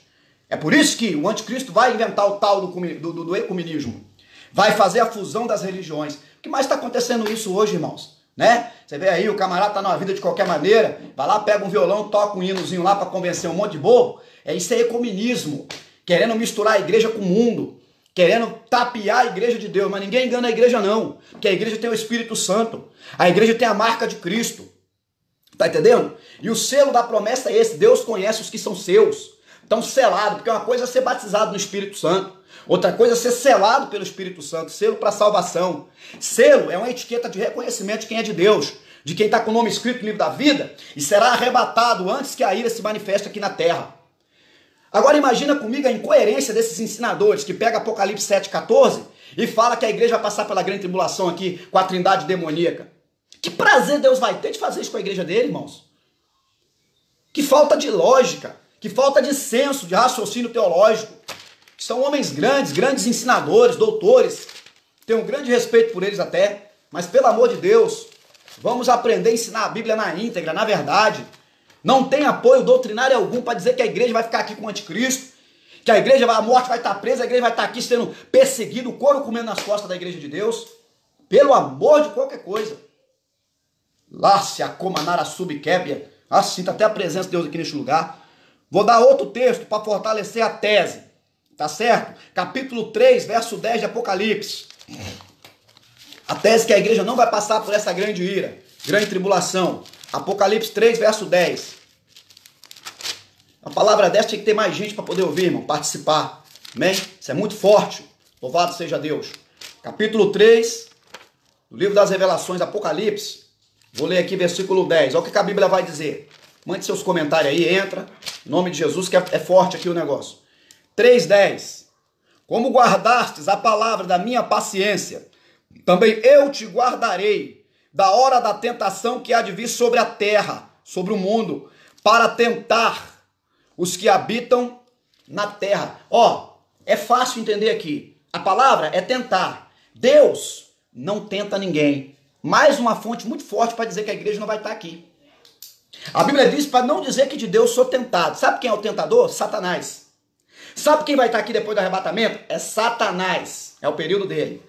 É por isso que o anticristo vai inventar o tal do ecumenismo. Vai fazer a fusão das religiões. O que mais está acontecendo isso hoje, irmãos? Né? Você vê aí, o camarada está numa vida de qualquer maneira, vai lá, pega um violão, toca um hinozinho lá para convencer um monte de bobo. Isso é ecumenismo. Querendo misturar a igreja com o mundo. Querendo tapear a igreja de Deus. Mas ninguém engana a igreja não. Porque a igreja tem o Espírito Santo. A igreja tem a marca de Cristo. Tá entendendo? E o selo da promessa é esse: Deus conhece os que são seus. Então, selado, porque uma coisa é ser batizado no Espírito Santo, outra coisa é ser selado pelo Espírito Santo, selo para salvação. Selo é uma etiqueta de reconhecimento de quem é de Deus, de quem está com o nome escrito no livro da vida e será arrebatado antes que a ira se manifeste aqui na terra. Agora imagina comigo a incoerência desses ensinadores que pega Apocalipse 7,14 e fala que a igreja vai passar pela grande tribulação aqui com a trindade demoníaca. Que prazer Deus vai ter de fazer isso com a igreja dele, irmãos? Que falta de lógica, que falta de senso, de raciocínio teológico. São homens grandes, grandes ensinadores, doutores. Tenho um grande respeito por eles até, mas pelo amor de Deus, vamos aprender a ensinar a Bíblia na íntegra, na verdade. Não tem apoio doutrinário algum para dizer que a igreja vai ficar aqui com o anticristo, que a igreja, a morte vai estar presa, a igreja vai estar aqui sendo perseguida, o couro comendo nas costas da igreja de Deus. Pelo amor de qualquer coisa. Lá se acomanara subquébia. Ah, sinta até a presença de Deus aqui neste lugar. Vou dar outro texto para fortalecer a tese. Tá certo? Capítulo 3, verso 10 de Apocalipse. A tese que a igreja não vai passar por essa grande ira, grande tribulação. Apocalipse 3, verso 10. A palavra dessa tinha que ter mais gente para poder ouvir, irmão, participar. Amém? Isso é muito forte. Louvado seja Deus. Capítulo 3, do livro das Revelações, Apocalipse. Vou ler aqui versículo 10. Olha o que a Bíblia vai dizer. Mande seus comentários aí, entra. Em nome de Jesus, que é forte aqui o negócio. 3:10. Como guardastes a palavra da minha paciência, também eu te guardarei da hora da tentação que há de vir sobre a terra, sobre o mundo, para tentar os que habitam na terra. Ó, é fácil entender aqui. A palavra é tentar. Deus não tenta ninguém. Mais uma fonte muito forte para dizer que a igreja não vai estar aqui. A Bíblia diz para não dizer que de Deus sou tentado. Sabe quem é o tentador? Satanás. Sabe quem vai estar aqui depois do arrebatamento? É Satanás. É o período dele.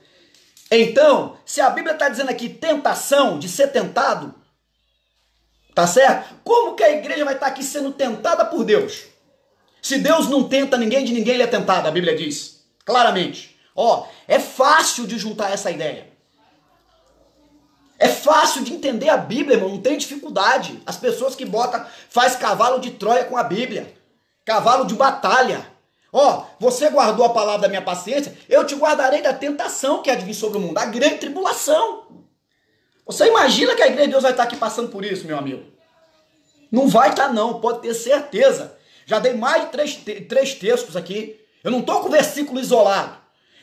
Então, se a Bíblia está dizendo aqui tentação, de ser tentado, tá certo? Como que a igreja vai estar aqui sendo tentada por Deus? Se Deus não tenta ninguém, de ninguém ele é tentado, a Bíblia diz. Claramente. Ó, é fácil de juntar essa ideia. É fácil de entender a Bíblia, irmão, não tem dificuldade. As pessoas que faz cavalo de Troia com a Bíblia. Cavalo de batalha. Ó, você guardou a palavra da minha paciência, eu te guardarei da tentação que há de vir sobre o mundo, a grande tribulação. Você imagina que a igreja de Deus vai estar aqui passando por isso, meu amigo? Não vai estar não, pode ter certeza. Já dei mais de três textos aqui. Eu não estou com o versículo isolado.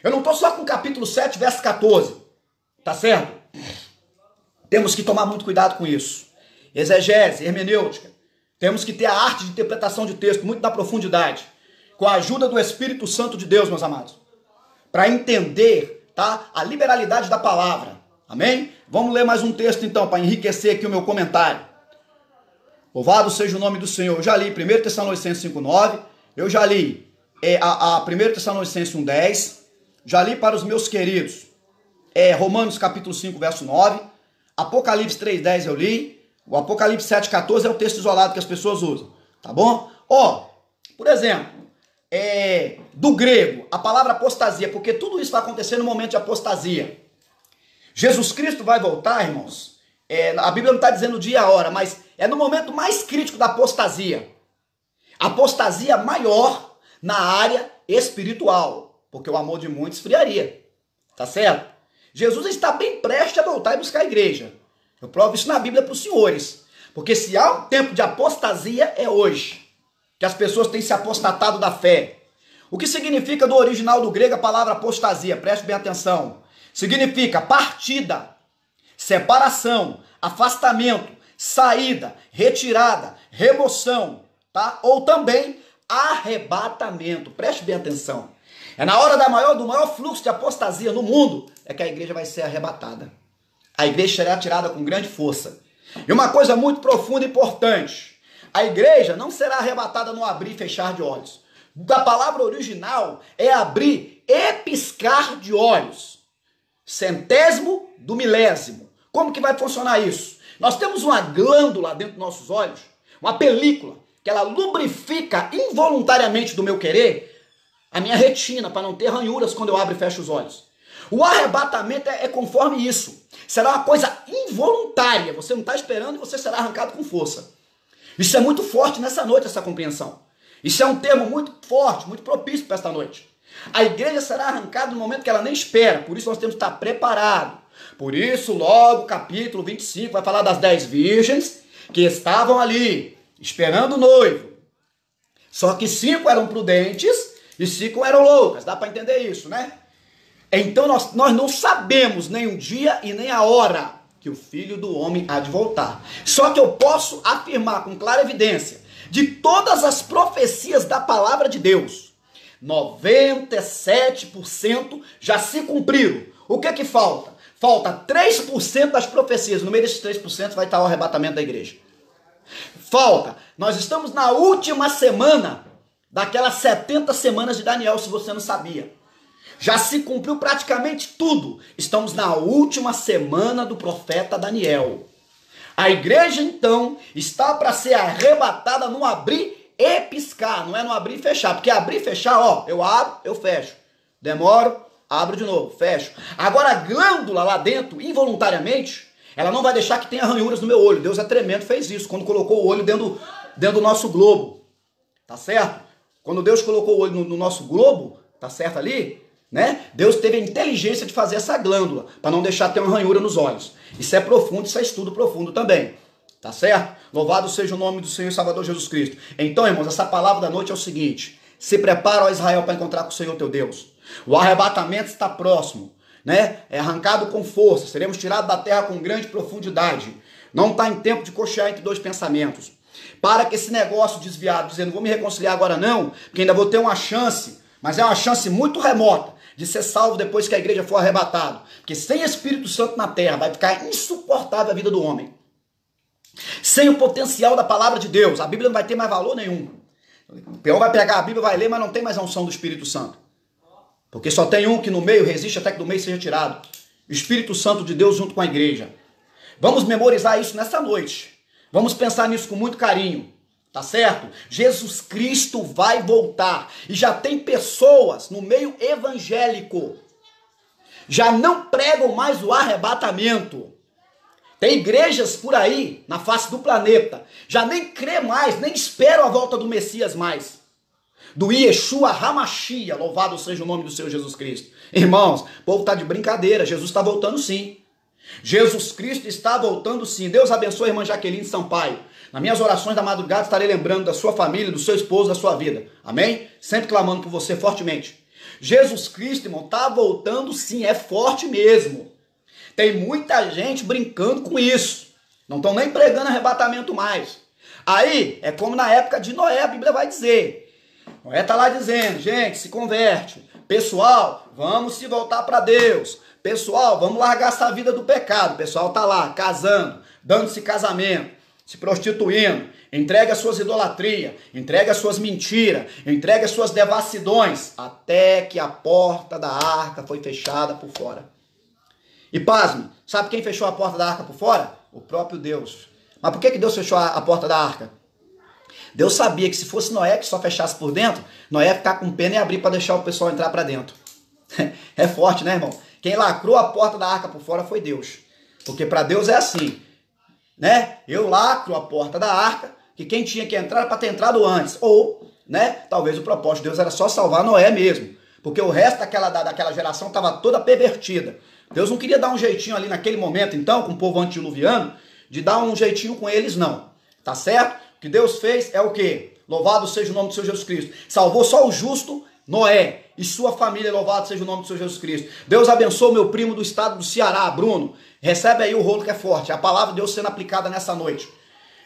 Eu não estou só com o capítulo 7, verso 14. Tá certo? Temos que tomar muito cuidado com isso. Exegese, hermenêutica. Temos que ter a arte de interpretação de texto, muito na profundidade. Com a ajuda do Espírito Santo de Deus, meus amados. Para entender, tá, a liberalidade da palavra. Amém? Vamos ler mais um texto então, para enriquecer aqui o meu comentário. Louvado seja o nome do Senhor. Eu já li 1 Tessalonicenses 5:9. Eu já li a 1 Tessalonicenses 1:10. Já li para os meus queridos Romanos capítulo 5, verso 9. Apocalipse 3:10 eu li. O Apocalipse 7:14 é o texto isolado que as pessoas usam. Tá bom? Ó, por exemplo, do grego, a palavra apostasia, porque tudo isso vai acontecer no momento de apostasia. Jesus Cristo vai voltar, irmãos. A Bíblia não está dizendo o dia e a hora, mas é no momento mais crítico da apostasia. Apostasia maior na área espiritual, porque o amor de muitos esfriaria. Tá certo? Jesus está bem prestes a voltar e buscar a igreja. Eu provo isso na Bíblia para os senhores. Porque se há um tempo de apostasia, é hoje. Que as pessoas têm se apostatado da fé. O que significa do original do grego a palavra apostasia? Preste bem atenção. Significa partida, separação, afastamento, saída, retirada, remoção, tá? Ou também arrebatamento. Preste bem atenção. É na hora do maior fluxo de apostasia no mundo é que a igreja vai ser arrebatada. A igreja será tirada com grande força. E uma coisa muito profunda e importante. A igreja não será arrebatada no abrir e fechar de olhos. Da palavra original é abrir e piscar de olhos. Centésimo do milésimo. Como que vai funcionar isso? Nós temos uma glândula dentro dos nossos olhos, uma película, que ela lubrifica involuntariamente do meu querer a minha retina, para não ter ranhuras quando eu abro e fecho os olhos. O arrebatamento é conforme isso. Será uma coisa involuntária. Você não está esperando e você será arrancado com força. Isso é muito forte nessa noite, essa compreensão. Isso é um termo muito forte, muito propício para esta noite. A igreja será arrancada no momento que ela nem espera. Por isso nós temos que estar preparados. Por isso, logo, capítulo 25 vai falar das 10 virgens que estavam ali, esperando o noivo. Só que 5 eram prudentes e 5 eram loucas. Dá para entender isso, né? Então nós não sabemos nem o dia e nem a hora que o Filho do Homem há de voltar. Só que eu posso afirmar com clara evidência, de todas as profecias da palavra de Deus, 97% já se cumpriram. O que que falta? Falta 3% das profecias. No meio desses 3% vai estar o arrebatamento da igreja. Falta. Nós estamos na última semana daquelas 70 semanas de Daniel, se você não sabia. Já se cumpriu praticamente tudo. Estamos na última semana do profeta Daniel. A igreja, então, está para ser arrebatada no abrir e piscar. Não é no abrir e fechar. Porque abrir e fechar, ó, eu abro, eu fecho. Demoro, abro de novo, fecho. Agora a glândula lá dentro, involuntariamente, ela não vai deixar que tenha ranhuras no meu olho. Deus é tremendo, fez isso. Quando colocou o olho dentro do nosso globo. Tá certo? Quando Deus colocou o olho no nosso globo, tá certo ali? Né? Deus teve a inteligência de fazer essa glândula, para não deixar ter uma ranhura nos olhos. Isso é profundo, isso é estudo profundo também. Tá certo? Louvado seja o nome do Senhor e Salvador Jesus Cristo. Então, irmãos, essa palavra da noite é o seguinte: se prepara, ó Israel, para encontrar com o Senhor teu Deus. O arrebatamento está próximo, né? É arrancado com força, seremos tirados da terra com grande profundidade. Não está em tempo de cochear entre dois pensamentos. Para que esse negócio desviado, dizendo, vou me reconciliar agora não, porque ainda vou ter uma chance, mas é uma chance muito remota de ser salvo depois que a igreja for arrebatada. Porque sem Espírito Santo na terra vai ficar insuportável a vida do homem. Sem o potencial da palavra de Deus, a Bíblia não vai ter mais valor nenhum. O peão vai pegar a Bíblia, vai ler, mas não tem mais a unção do Espírito Santo. Porque só tem um que no meio resiste até que do meio seja tirado. O Espírito Santo de Deus junto com a igreja. Vamos memorizar isso nessa noite. Vamos pensar nisso com muito carinho. Tá certo? Jesus Cristo vai voltar. E já tem pessoas no meio evangélico. Já não pregam mais o arrebatamento. Tem igrejas por aí, na face do planeta. Já nem crê mais, nem esperam a volta do Messias mais. Do Yeshua Hamashia, louvado seja o nome do Senhor Jesus Cristo. Irmãos, o povo está de brincadeira, Jesus está voltando sim. Jesus Cristo está voltando sim. Deus abençoe a irmã Jaqueline Sampaio. Nas minhas orações da madrugada estarei lembrando da sua família, do seu esposo, da sua vida. Amém? Sempre clamando por você fortemente. Jesus Cristo, irmão, está voltando sim, é forte mesmo. Tem muita gente brincando com isso. Não estão nem pregando arrebatamento mais. Aí, é como na época de Noé, a Bíblia vai dizer. Noé está lá dizendo, gente, se converte. Pessoal, vamos se voltar para Deus. Pessoal, vamos largar essa vida do pecado. O pessoal está lá, casando, dando-se casamento, se prostituindo. Entrega as suas idolatrias, entrega as suas mentiras, entrega as suas devassidões, até que a porta da arca foi fechada por fora. E pasme, sabe quem fechou a porta da arca por fora? O próprio Deus. Mas por que Deus fechou a porta da arca? Deus sabia que se fosse Noé que só fechasse por dentro, Noé ia ficar com pena e abrir para deixar o pessoal entrar para dentro. É forte, né, irmão? Quem lacrou a porta da arca por fora foi Deus. Porque para Deus é assim, né? Eu lacro a porta da arca, que quem tinha que entrar era para ter entrado antes. Ou, né, talvez o propósito de Deus era só salvar Noé mesmo. Porque o resto daquela geração estava toda pervertida. Deus não queria dar um jeitinho ali naquele momento, então, com o povo antediluviano, de dar um jeitinho com eles, não. Tá certo? O que Deus fez é o quê? Louvado seja o nome do Senhor Jesus Cristo. Salvou só o justo Noé e sua família, louvado seja o nome do Senhor Jesus Cristo. Deus abençoe meu primo do estado do Ceará, Bruno. Recebe aí o rolo que é forte. A palavra de Deus sendo aplicada nessa noite.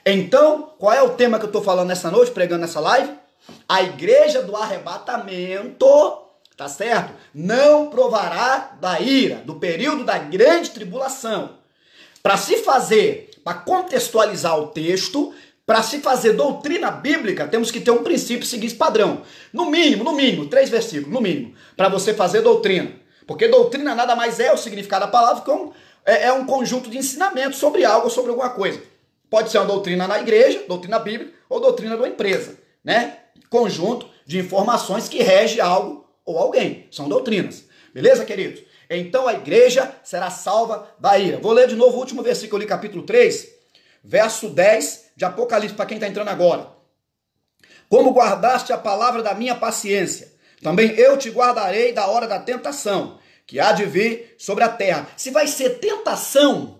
Então, qual é o tema que eu estou falando nessa noite, pregando nessa live? A igreja do arrebatamento, tá certo? Não provará da ira, do período da grande tribulação. Para se fazer, para contextualizar o texto, para se fazer doutrina bíblica, temos que ter um princípio e seguir esse padrão. No mínimo, 3 versículos, no mínimo, para você fazer doutrina. Porque doutrina nada mais é o significado da palavra que é um conjunto de ensinamentos sobre algo ou sobre alguma coisa. Pode ser uma doutrina na igreja, doutrina bíblica, ou doutrina de uma empresa, né? Conjunto de informações que rege algo ou alguém. São doutrinas. Beleza, queridos? então a igreja será salva da ira. Vou ler de novo o último versículo ali, capítulo 3, verso 10 de Apocalipse, para quem está entrando agora. Como guardaste a palavra da minha paciência, também eu te guardarei da hora da tentação, que há de vir sobre a terra. Se vai ser tentação,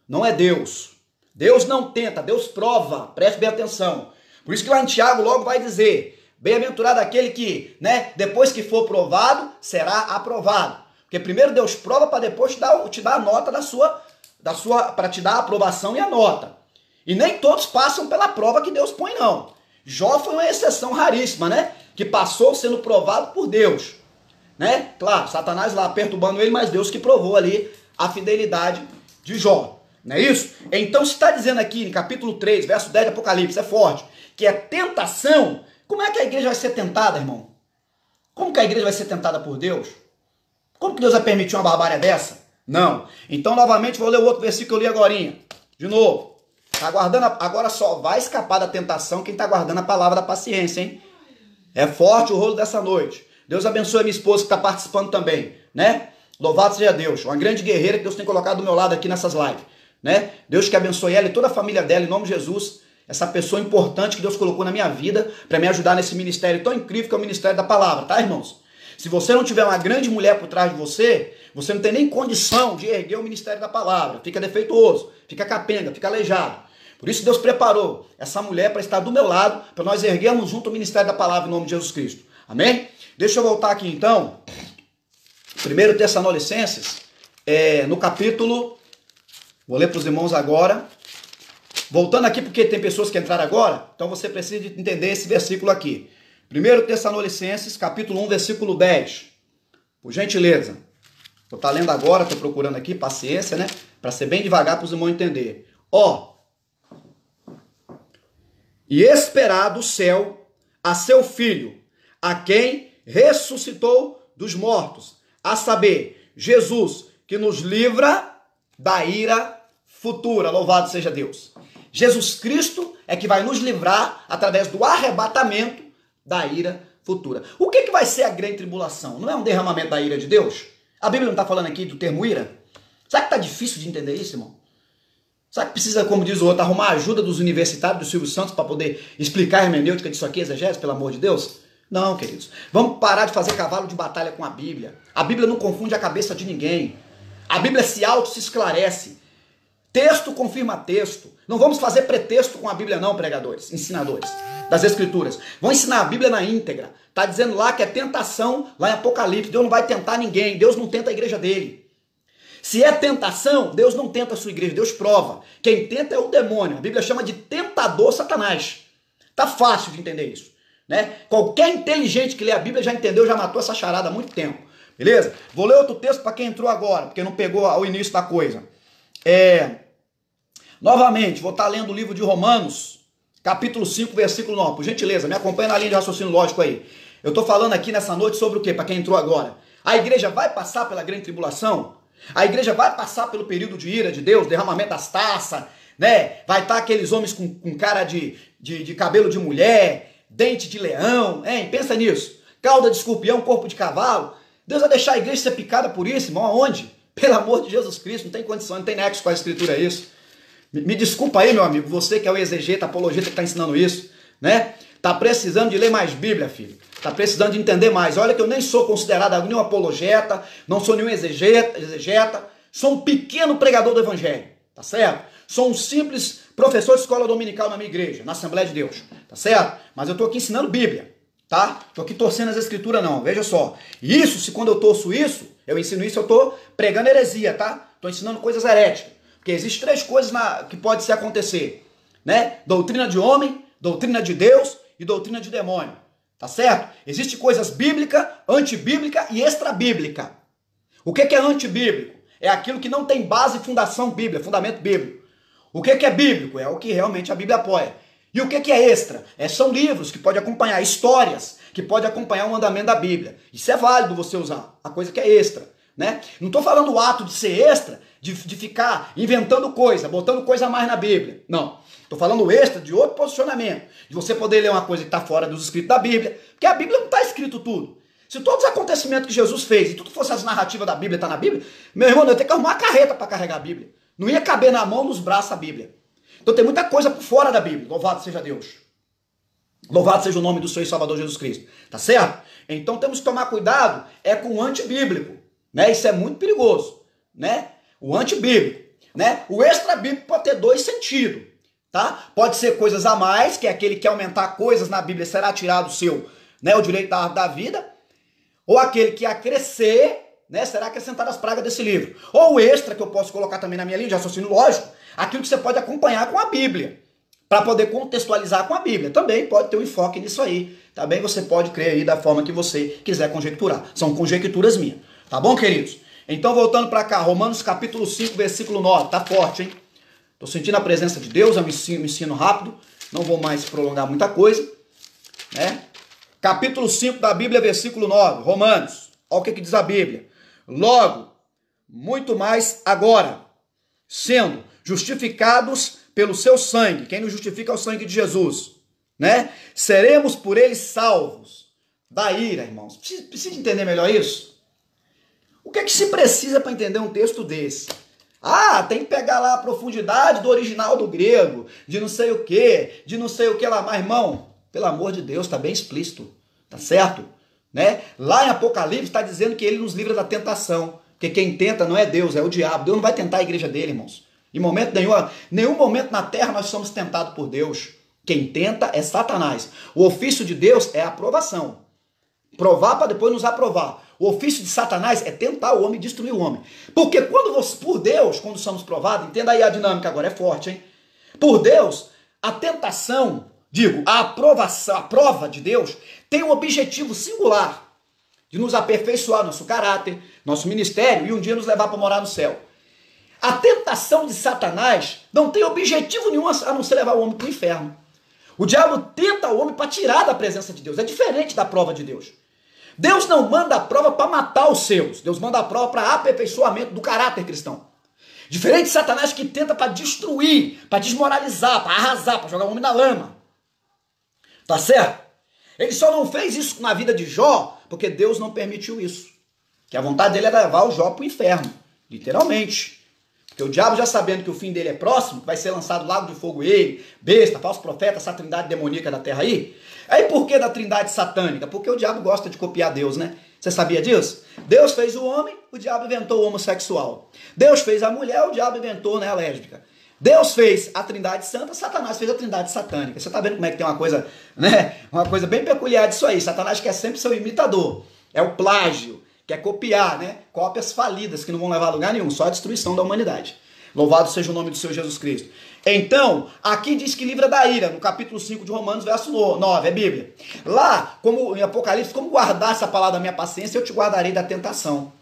não é Deus. Deus não tenta, Deus prova. Preste bem atenção. Por isso que lá em Tiago logo vai dizer, bem-aventurado aquele que, depois que for provado, será aprovado. Porque primeiro Deus prova para depois te dar a nota para te dar a aprovação e a nota. E nem todos passam pela prova que Deus põe, não. Jó foi uma exceção raríssima, que passou sendo provado por Deus. Claro, Satanás lá perturbando ele, mas Deus que provou ali a fidelidade de Jó. Não é isso? Então se está dizendo aqui, em capítulo 3, verso 10 de Apocalipse, é forte, que é tentação. Como é que a igreja vai ser tentada, irmão? Como que a igreja vai ser tentada por Deus? Como que Deus vai permitir uma barbárie dessa? Não. Então, novamente, vou ler o outro versículo ali agorinha. De novo. Tá aguardando, agora só vai escapar da tentação quem está guardando a palavra da paciência, hein? É forte o rolo dessa noite. Deus abençoe a minha esposa que está participando também, Louvado seja Deus. Uma grande guerreira que Deus tem colocado do meu lado aqui nessas lives, Deus que abençoe ela e toda a família dela, em nome de Jesus. Essa pessoa importante que Deus colocou na minha vida para me ajudar nesse ministério tão incrível que é o ministério da palavra, tá, irmãos? Se você não tiver uma grande mulher por trás de você, você não tem nem condição de erguer o ministério da palavra. Fica defeituoso, fica capenga, fica aleijado. Por isso Deus preparou essa mulher para estar do meu lado, para nós erguermos junto o ministério da palavra em nome de Jesus Cristo. Amém? Deixa eu voltar aqui então. 1 Tessalonicenses, no capítulo, vou ler para os irmãos agora. Voltando aqui porque tem pessoas que entraram agora, então você precisa entender esse versículo aqui. 1 Tessalonicenses, capítulo 1, versículo 10. Por gentileza. Vou estar lendo agora, estou procurando aqui, paciência, para ser bem devagar para os irmãos entenderem. E esperar do céu a seu Filho, a quem ressuscitou dos mortos, a saber, Jesus, que nos livra da ira futura. Louvado seja Deus. Jesus Cristo é que vai nos livrar através do arrebatamento da ira futura. O que vai ser a grande tribulação? Não é um derramamento da ira de Deus? A Bíblia não está falando aqui do termo ira? Será que está difícil de entender isso, irmão? Será que precisa, como diz o outro, arrumar a ajuda dos universitários, do Silvio Santos, para poder explicar a hermenêutica disso aqui, exegese, pelo amor de Deus? Não, queridos. Vamos parar de fazer cavalo de batalha com a Bíblia. A Bíblia não confunde a cabeça de ninguém. A Bíblia se esclarece. Texto confirma texto. Não vamos fazer pretexto com a Bíblia não, pregadores, ensinadores das Escrituras. Vão ensinar a Bíblia na íntegra. Está dizendo lá que é tentação, lá em Apocalipse. Deus não vai tentar ninguém. Deus não tenta a igreja dele. Se é tentação, Deus não tenta a sua igreja. Deus prova. Quem tenta é o demônio. A Bíblia chama de tentador Satanás. Tá fácil de entender isso. Qualquer inteligente que lê a Bíblia já entendeu, já matou essa charada há muito tempo. Beleza? Vou ler outro texto para quem entrou agora, porque não pegou o início da coisa. Novamente, vou estar lendo o livro de Romanos, capítulo 5, versículo 9. Por gentileza, me acompanha na linha de raciocínio lógico aí. Eu estou falando aqui nessa noite sobre o quê? Para quem entrou agora. A igreja vai passar pela grande tribulação? A igreja vai passar pelo período de ira de Deus, derramamento das taças, Vai estar aqueles homens com cara de cabelo de mulher, dente de leão, pensa nisso. Cauda de escorpião, corpo de cavalo. Deus vai deixar a igreja ser picada por isso, irmão? Aonde? Pelo amor de Jesus Cristo, não tem condição, não tem nexo com a Escritura isso. Me desculpa aí, meu amigo, você que é o exegeta, apologeta que está ensinando isso, Tá precisando de ler mais Bíblia, filho. Tá precisando de entender mais. Olha que eu nem sou considerado nenhum apologeta, não sou nenhum exegeta, sou um pequeno pregador do Evangelho, tá certo? Sou um simples professor de escola dominical na minha igreja, na Assembleia de Deus, tá certo? Mas eu tô aqui ensinando Bíblia, tá? Tô aqui torcendo as Escrituras não, veja só. E isso, se quando eu torço isso, eu ensino isso, eu tô pregando heresia, tá? Tô ensinando coisas heréticas. Porque existem três coisas que pode se acontecer, Doutrina de homem, doutrina de Deus e doutrina de demônio, tá certo? Existem coisas bíblica, antibíblica e extrabíblica. O que é antibíblico? É aquilo que não tem base e fundação bíblica, fundamento bíblico. O que é bíblico? É o que realmente a Bíblia apoia. E o que é extra? São livros que podem acompanhar, histórias que podem acompanhar o andamento da Bíblia. Isso é válido você usar, a coisa que é extra, Não estou falando o ato de ser extra, de ficar inventando coisa, botando coisa a mais na Bíblia. Não. Estou falando extra de outro posicionamento. De você poder ler uma coisa que está fora dos escritos da Bíblia. Porque a Bíblia não está escrito tudo. Se todos os acontecimentos que Jesus fez e tudo fosse as narrativas da Bíblia, está na Bíblia, meu irmão, eu ia ter que arrumar uma carreta para carregar a Bíblia. Não ia caber na mão, nos braços a Bíblia. Então tem muita coisa por fora da Bíblia. Louvado seja Deus. Louvado seja o nome do Senhor e Salvador Jesus Cristo. Tá certo? Então temos que tomar cuidado com o antibíblico. Né? Isso é muito perigoso. Né? O antibíblico. Né? O extra-bíblico pode ter dois sentidos. Tá? Pode ser coisas a mais, que é aquele que aumentar coisas na Bíblia será tirado o seu, né, o direito da árvore da vida. Ou aquele que acrescer, né, será acrescentado as pragas desse livro. Ou o extra, que eu posso colocar também na minha linha de raciocínio lógico, aquilo que você pode acompanhar com a Bíblia, para poder contextualizar com a Bíblia. Também pode ter um enfoque nisso aí. Também você pode crer aí da forma que você quiser conjecturar. São conjecturas minhas. Tá bom, queridos? Então, voltando para cá, Romanos capítulo 5, versículo 9. Tá forte, hein? Tô sentindo a presença de Deus, eu me ensino rápido. Não vou mais prolongar muita coisa. Né? Capítulo 5 da Bíblia, versículo 9. Romanos. Olha o que diz a Bíblia. Logo, muito mais agora, sendo justificados pelo seu sangue. Quem nos justifica é o sangue de Jesus. Né? Seremos por ele salvos da ira, irmãos. Precisa entender melhor isso? O que é que se precisa para entender um texto desse? Ah, tem que pegar lá a profundidade do original do grego, de não sei o que lá. Mas, irmão, pelo amor de Deus, está bem explícito, tá certo? Né? Lá em Apocalipse está dizendo que ele nos livra da tentação, porque quem tenta não é Deus, é o diabo. Deus não vai tentar a igreja dele, irmãos. Em momento nenhum momento na terra nós somos tentados por Deus. Quem tenta é Satanás. O ofício de Deus é a aprovação. Provar para depois nos aprovar. O ofício de Satanás é tentar o homem e destruir o homem. Porque por Deus, quando somos provados, entenda aí a dinâmica agora, é forte, hein? Por Deus, a tentação, a aprovação, a prova de Deus, tem um objetivo singular de nos aperfeiçoar nosso caráter, nosso ministério e um dia nos levar para morar no céu. A tentação de Satanás não tem objetivo nenhum a não ser levar o homem para o inferno. O diabo tenta o homem para tirar da presença de Deus. É diferente da prova de Deus. Deus não manda a prova para matar os seus. Deus manda a prova para aperfeiçoamento do caráter cristão. Diferente de Satanás que tenta para destruir, para desmoralizar, para arrasar, para jogar o homem na lama. Tá certo? Ele só não fez isso na vida de Jó porque Deus não permitiu isso. Que a vontade dele era levar o Jó para o inferno. Literalmente. Porque o diabo, já sabendo que o fim dele é próximo, vai ser lançado lago de fogo ele, besta, falso profeta, essa trindade demoníaca da terra aí. Aí por que da trindade satânica? Porque o diabo gosta de copiar Deus, né? Você sabia disso? Deus fez o homem, o diabo inventou o homossexual. Deus fez a mulher, o diabo inventou, né, a lésbica. Deus fez a trindade santa, Satanás fez a trindade satânica. Você tá vendo como é que tem uma coisa, né? Uma coisa bem peculiar disso aí. Satanás quer sempre ser o imitador. É o plágio. Quer copiar, né? Cópias falidas que não vão levar a lugar nenhum, só a destruição da humanidade. Louvado seja o nome do Senhor Jesus Cristo. Então, aqui diz que livra da ira, no capítulo 5 de Romanos, verso 9, é Bíblia. Lá, como em Apocalipse, como guardar essa palavra da minha paciência, eu te guardarei da tentação.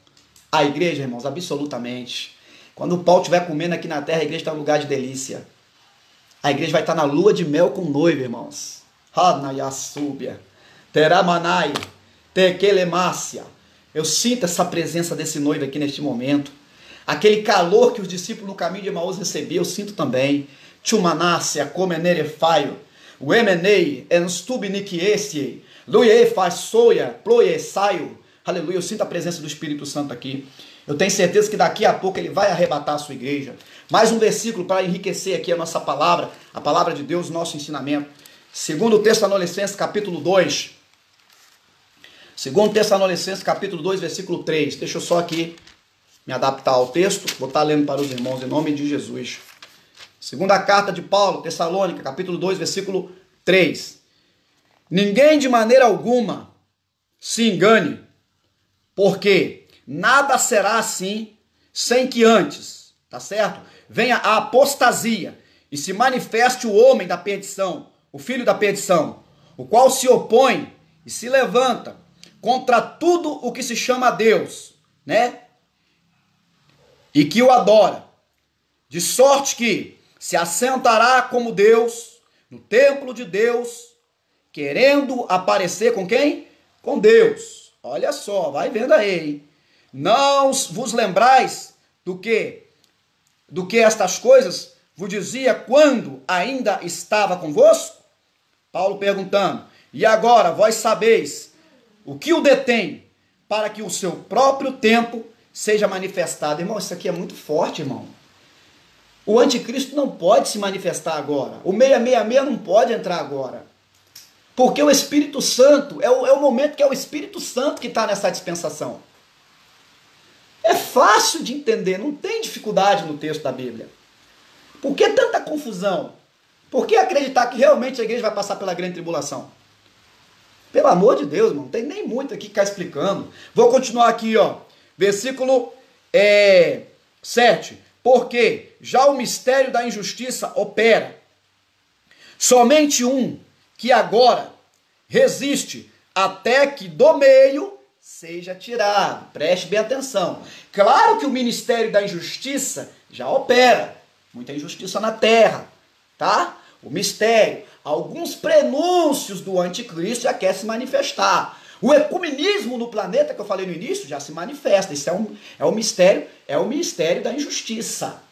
A igreja, irmãos, absolutamente. Quando o pau estiver comendo aqui na terra, a igreja está no lugar de delícia. A igreja vai estar na lua de mel com o noivo, irmãos. Hanayasúbia, Teramanai, Tekelemácia. Eu sinto essa presença desse noivo aqui neste momento. Aquele calor que os discípulos no caminho de Emaús recebiam, eu sinto também. Tchumanácia, comenerefaio, uemenei, enstubiniquiesiei, luiefassoia, ploiesaio. Aleluia, eu sinto a presença do Espírito Santo aqui. Eu tenho certeza que daqui a pouco ele vai arrebatar a sua igreja. Mais um versículo para enriquecer aqui a nossa palavra, a palavra de Deus, nosso ensinamento. 2 Tessalonicenses, capítulo 2. 2 Tessalonicenses, capítulo 2, versículo 3. Deixa eu só aqui me adaptar ao texto. Vou estar lendo para os irmãos em nome de Jesus. Segunda carta de Paulo, Tessalônica, capítulo 2, versículo 3. Ninguém de maneira alguma se engane, porque nada será assim sem que antes, tá certo? Venha a apostasia e se manifeste o homem da perdição, o filho da perdição, o qual se opõe e se levanta contra tudo o que se chama Deus, né? E que o adora, de sorte que se assentará como Deus no templo de Deus, querendo aparecer com quem? Com Deus. Olha só, vai vendo aí, hein? Não vos lembrais do que estas coisas vos dizia quando ainda estava convosco? Paulo perguntando, e agora vós sabeis o que o detém, para que o seu próprio tempo seja manifestado. Irmão, isso aqui é muito forte, irmão. O anticristo não pode se manifestar agora. O 666 não pode entrar agora. Porque o Espírito Santo, é o momento que é o Espírito Santo que está nessa dispensação. É fácil de entender, não tem dificuldade no texto da Bíblia. Por que tanta confusão? Por que acreditar que realmente a igreja vai passar pela grande tribulação? Pelo amor de Deus, irmão, não tem nem muito aqui que ficar explicando. Vou continuar aqui, ó. Versículo 7. Porque já o mistério da injustiça opera. Somente um que agora resiste até que do meio seja tirado. Preste bem atenção. Claro que o ministério da injustiça já opera. Muita injustiça na terra, tá? O mistério, alguns prenúncios do anticristo já quer se manifestar. O ecumenismo no planeta, que eu falei no início, já se manifesta. Isso é o mistério da injustiça.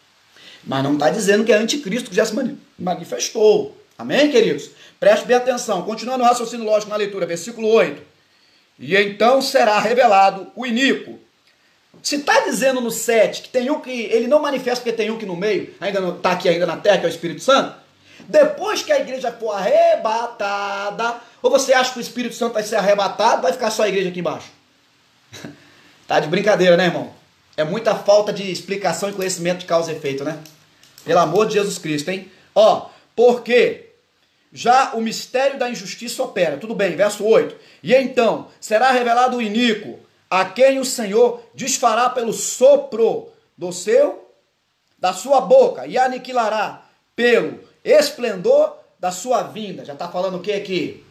Mas não está dizendo que é anticristo que já se manifestou. Amém, queridos? Preste bem atenção. Continuando o raciocínio lógico na leitura, versículo 8. E então será revelado o iníquo. Se está dizendo no 7 que tem um que ele não manifesta porque tem um que no meio, ainda não está aqui ainda na terra, que é o Espírito Santo, depois que a igreja for arrebatada, ou você acha que o Espírito Santo vai ser arrebatado, vai ficar só a igreja aqui embaixo? Tá de brincadeira, né, irmão? É muita falta de explicação e conhecimento de causa e efeito, né? Pelo amor de Jesus Cristo, hein? Ó, porque já o mistério da injustiça opera. Tudo bem, verso 8. E então será revelado o iníquo, a quem o Senhor desfará pelo sopro da sua boca, e aniquilará pelo esplendor da sua vinda. Já está falando o que aqui?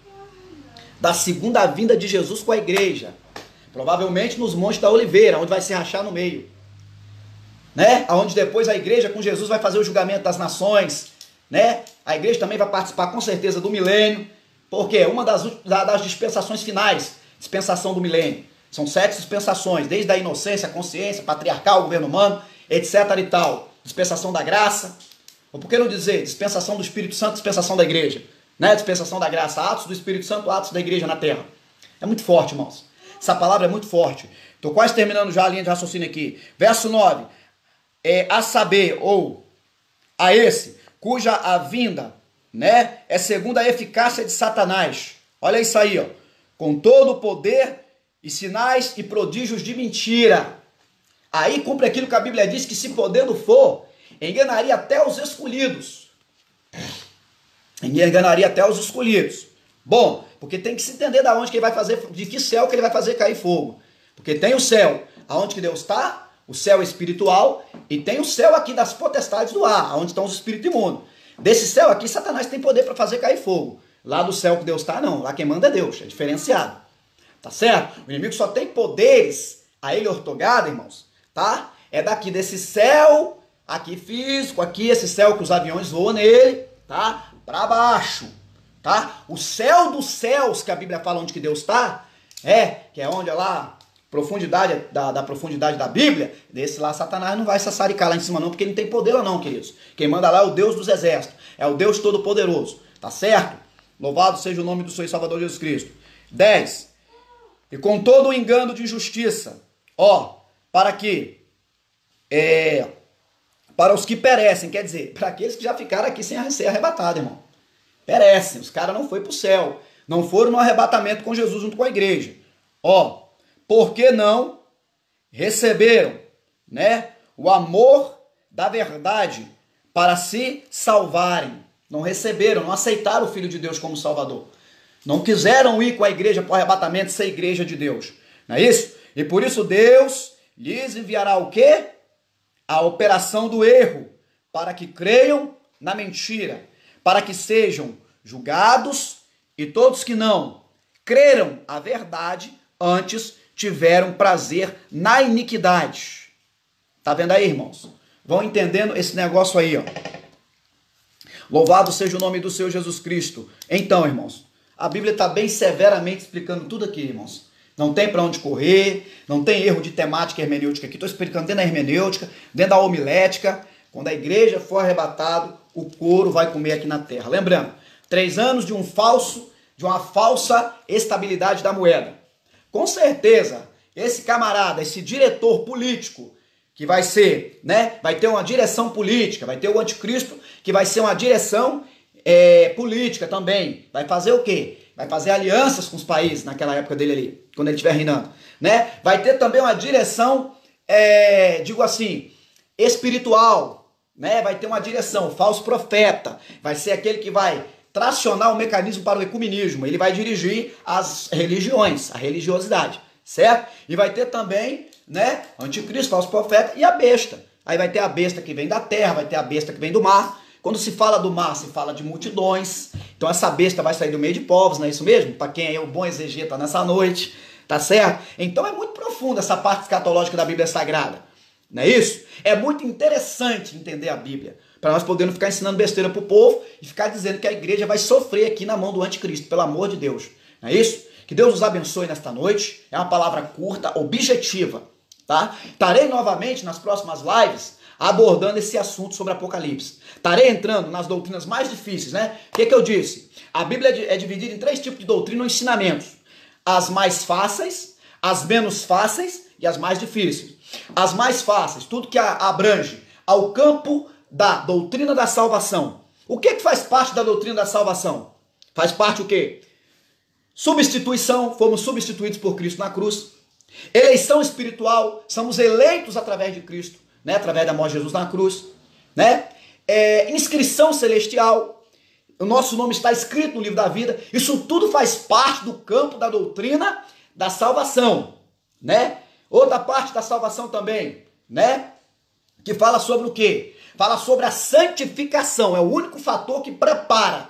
Da segunda vinda de Jesus com a igreja. Provavelmente nos Montes da Oliveira, onde vai se rachar no meio. Né? Onde depois a igreja com Jesus vai fazer o julgamento das nações. Né? A igreja também vai participar com certeza do milênio. Porque uma das dispensações finais, dispensação do milênio. São 7 dispensações, desde a inocência, a consciência, patriarcal, governo humano, etc. e tal. Dispensação da graça. Ou por que não dizer dispensação do Espírito Santo, dispensação da igreja? Né? Dispensação da graça, atos do Espírito Santo, atos da igreja na terra. É muito forte, irmãos. Essa palavra é muito forte. Estou quase terminando já a linha de raciocínio aqui. Verso 9. A saber, ou a esse, cuja a vinda, né, é segundo a eficácia de Satanás. Olha isso aí, ó. Com todo o poder e sinais e prodígios de mentira. Aí cumpre aquilo que a Bíblia diz, que se podendo for, enganaria até os escolhidos. Enganaria até os escolhidos. Bom, porque tem que se entender de onde que ele vai fazer, de que céu que ele vai fazer cair fogo. Porque tem o céu, aonde que Deus está, o céu espiritual, e tem o céu aqui das potestades do ar, onde estão os espíritos imundos. Desse céu aqui, Satanás tem poder para fazer cair fogo. Lá do céu que Deus está, não. Lá quem manda é Deus, é diferenciado. Tá certo? O inimigo só tem poderes a ele ortogado, irmãos, tá? É daqui desse céu, aqui físico, aqui esse céu que os aviões voam nele, tá? Para baixo, tá? O céu dos céus, que a Bíblia fala onde que Deus está, que é onde é lá, profundidade da profundidade da Bíblia, desse lá Satanás não vai sassaricar lá em cima não, porque ele não tem poder lá não, queridos. Quem manda lá é o Deus dos exércitos, é o Deus Todo-Poderoso, tá certo? Louvado seja o nome do Senhor e Salvador Jesus Cristo. 10. E com todo o engano de injustiça, para que, para os que perecem, quer dizer, para aqueles que já ficaram aqui sem ser arrebatados, irmão. Perecem, os caras não foram para o céu, não foram no arrebatamento com Jesus junto com a igreja. Porque não receberam, né, o amor da verdade para se salvarem. Não receberam, não aceitaram o Filho de Deus como Salvador. Não quiseram ir com a igreja para o arrebatamento ser igreja de Deus. Não é isso? E por isso Deus lhes enviará o quê? A operação do erro, para que creiam na mentira, para que sejam julgados, e todos que não creram a verdade, antes tiveram prazer na iniquidade. Tá vendo aí, irmãos? Vão entendendo esse negócio aí, ó. Louvado seja o nome do Senhor Jesus Cristo. Então, irmãos, a Bíblia está bem severamente explicando tudo aqui, irmãos. Não tem para onde correr, não tem erro de temática hermenêutica aqui. Estou explicando dentro da hermenêutica, dentro da homilética. Quando a igreja for arrebatado, o couro vai comer aqui na terra. Lembrando, 3 anos de uma falsa estabilidade da moeda. com certeza, esse camarada, esse diretor político, que vai ser, né, vai ter uma direção política, vai ter o anticristo, que vai ser uma direção política também. Vai fazer o quê? Vai fazer alianças com os países naquela época dele ali, quando ele estiver reinando, né? Vai ter também uma direção, digo assim, espiritual, né? Vai ter uma direção, falso profeta, vai ser aquele que vai tracionar o mecanismo para o ecumenismo, ele vai dirigir as religiões, a religiosidade, certo? E vai ter também, né, anticristo, falso profeta e a besta. Aí vai ter a besta que vem da terra, vai ter a besta que vem do mar. Quando se fala do mar, se fala de multidões. Então essa besta vai sair do meio de povos, não é isso mesmo? Para quem é o bom exegeta nessa noite, tá certo? Então é muito profunda essa parte escatológica da Bíblia Sagrada, não é isso? É muito interessante entender a Bíblia, para nós podermos ficar ensinando besteira pro povo e ficar dizendo que a igreja vai sofrer aqui na mão do anticristo, pelo amor de Deus, não é isso? Que Deus nos abençoe nesta noite. É uma palavra curta, objetiva, tá? Estarei novamente nas próximas lives abordando esse assunto sobre Apocalipse. Estarei entrando nas doutrinas mais difíceis, né? O que eu disse? A Bíblia é dividida em 3 tipos de doutrina ou ensinamentos. As mais fáceis, as menos fáceis e as mais difíceis. As mais fáceis, tudo que abrange ao campo da doutrina da salvação. O que faz parte da doutrina da salvação? Faz parte o quê? Substituição, fomos substituídos por Cristo na cruz. Eleição espiritual, somos eleitos através de Cristo, né? Através da morte de Jesus na cruz, né? Inscrição celestial, o nosso nome está escrito no livro da vida. Isso tudo faz parte do campo da doutrina da salvação, né? Outra parte da salvação também, né? Que fala sobre o quê? Fala sobre a santificação. É o único fator que prepara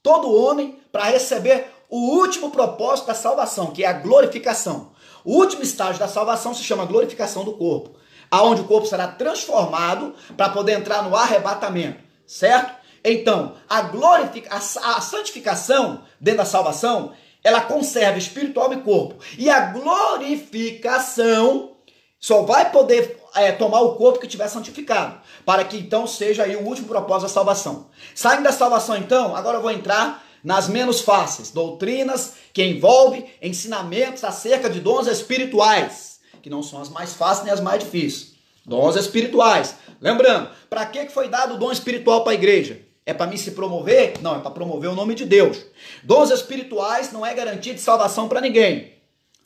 todo homem para receber o último propósito da salvação, que é a glorificação. O último estágio da salvação se chama glorificação do corpo, aonde o corpo será transformado para poder entrar no arrebatamento, certo? Então, a santificação dentro da salvação, ela conserva espírito, alma e corpo. E a glorificação só vai poder tomar o corpo que tiver santificado, para que então seja aí o último propósito da salvação. Saindo da salvação então, agora eu vou entrar nas menos fáceis, doutrinas que envolvem ensinamentos acerca de dons espirituais, que não são as mais fáceis nem as mais difíceis. Dons espirituais. Lembrando, para que foi dado o dom espiritual para a igreja? É para mim se promover? Não, é para promover o nome de Deus. Dons espirituais não é garantia de salvação para ninguém.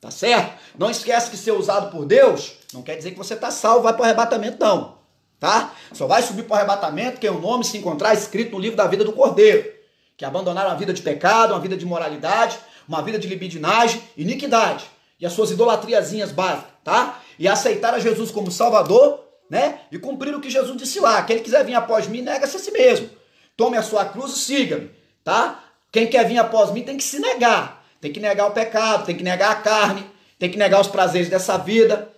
Tá certo? Não esquece que ser usado por Deus não quer dizer que você está salvo, vai para o arrebatamento não. Tá? Só vai subir para o arrebatamento quem o nome se encontrar escrito no livro da vida do Cordeiro, que abandonaram a vida de pecado, uma vida de imoralidade, uma vida de libidinagem, iniquidade e as suas idolatriazinhas básicas, tá? E aceitaram a Jesus como Salvador, né? E cumpriram o que Jesus disse lá: quem quiser vir após mim, nega-se a si mesmo. Tome a sua cruz e siga-me, tá? Quem quer vir após mim tem que se negar. Tem que negar o pecado, tem que negar a carne, tem que negar os prazeres dessa vida.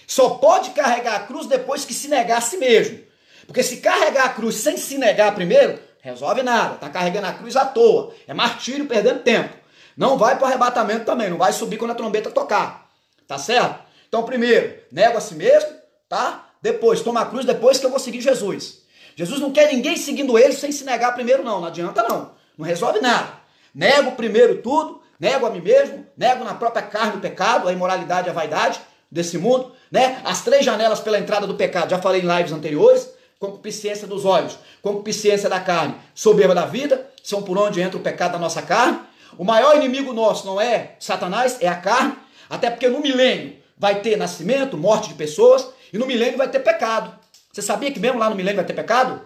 Só pode carregar a cruz depois que se negar a si mesmo. Porque se carregar a cruz sem se negar primeiro, resolve nada. Tá carregando a cruz à toa. É martírio, perdendo tempo. Não vai para o arrebatamento também, não vai subir quando a trombeta tocar. Tá certo? Então, primeiro, nego a si mesmo, tá? Depois, toma a cruz, depois que eu vou seguir Jesus. Jesus não quer ninguém seguindo ele sem se negar primeiro, não. Não adianta, não. Não resolve nada. Nego primeiro tudo, nego a mim mesmo, nego na própria carne o pecado, a imoralidade e a vaidade desse mundo, né? As 3 janelas pela entrada do pecado, já falei em lives anteriores: concupiscência dos olhos, concupiscência da carne, soberba da vida, são por onde entra o pecado da nossa carne. O maior inimigo nosso não é Satanás, é a carne, até porque no milênio vai ter nascimento, morte de pessoas, e no milênio vai ter pecado. Você sabia que mesmo lá no milênio vai ter pecado?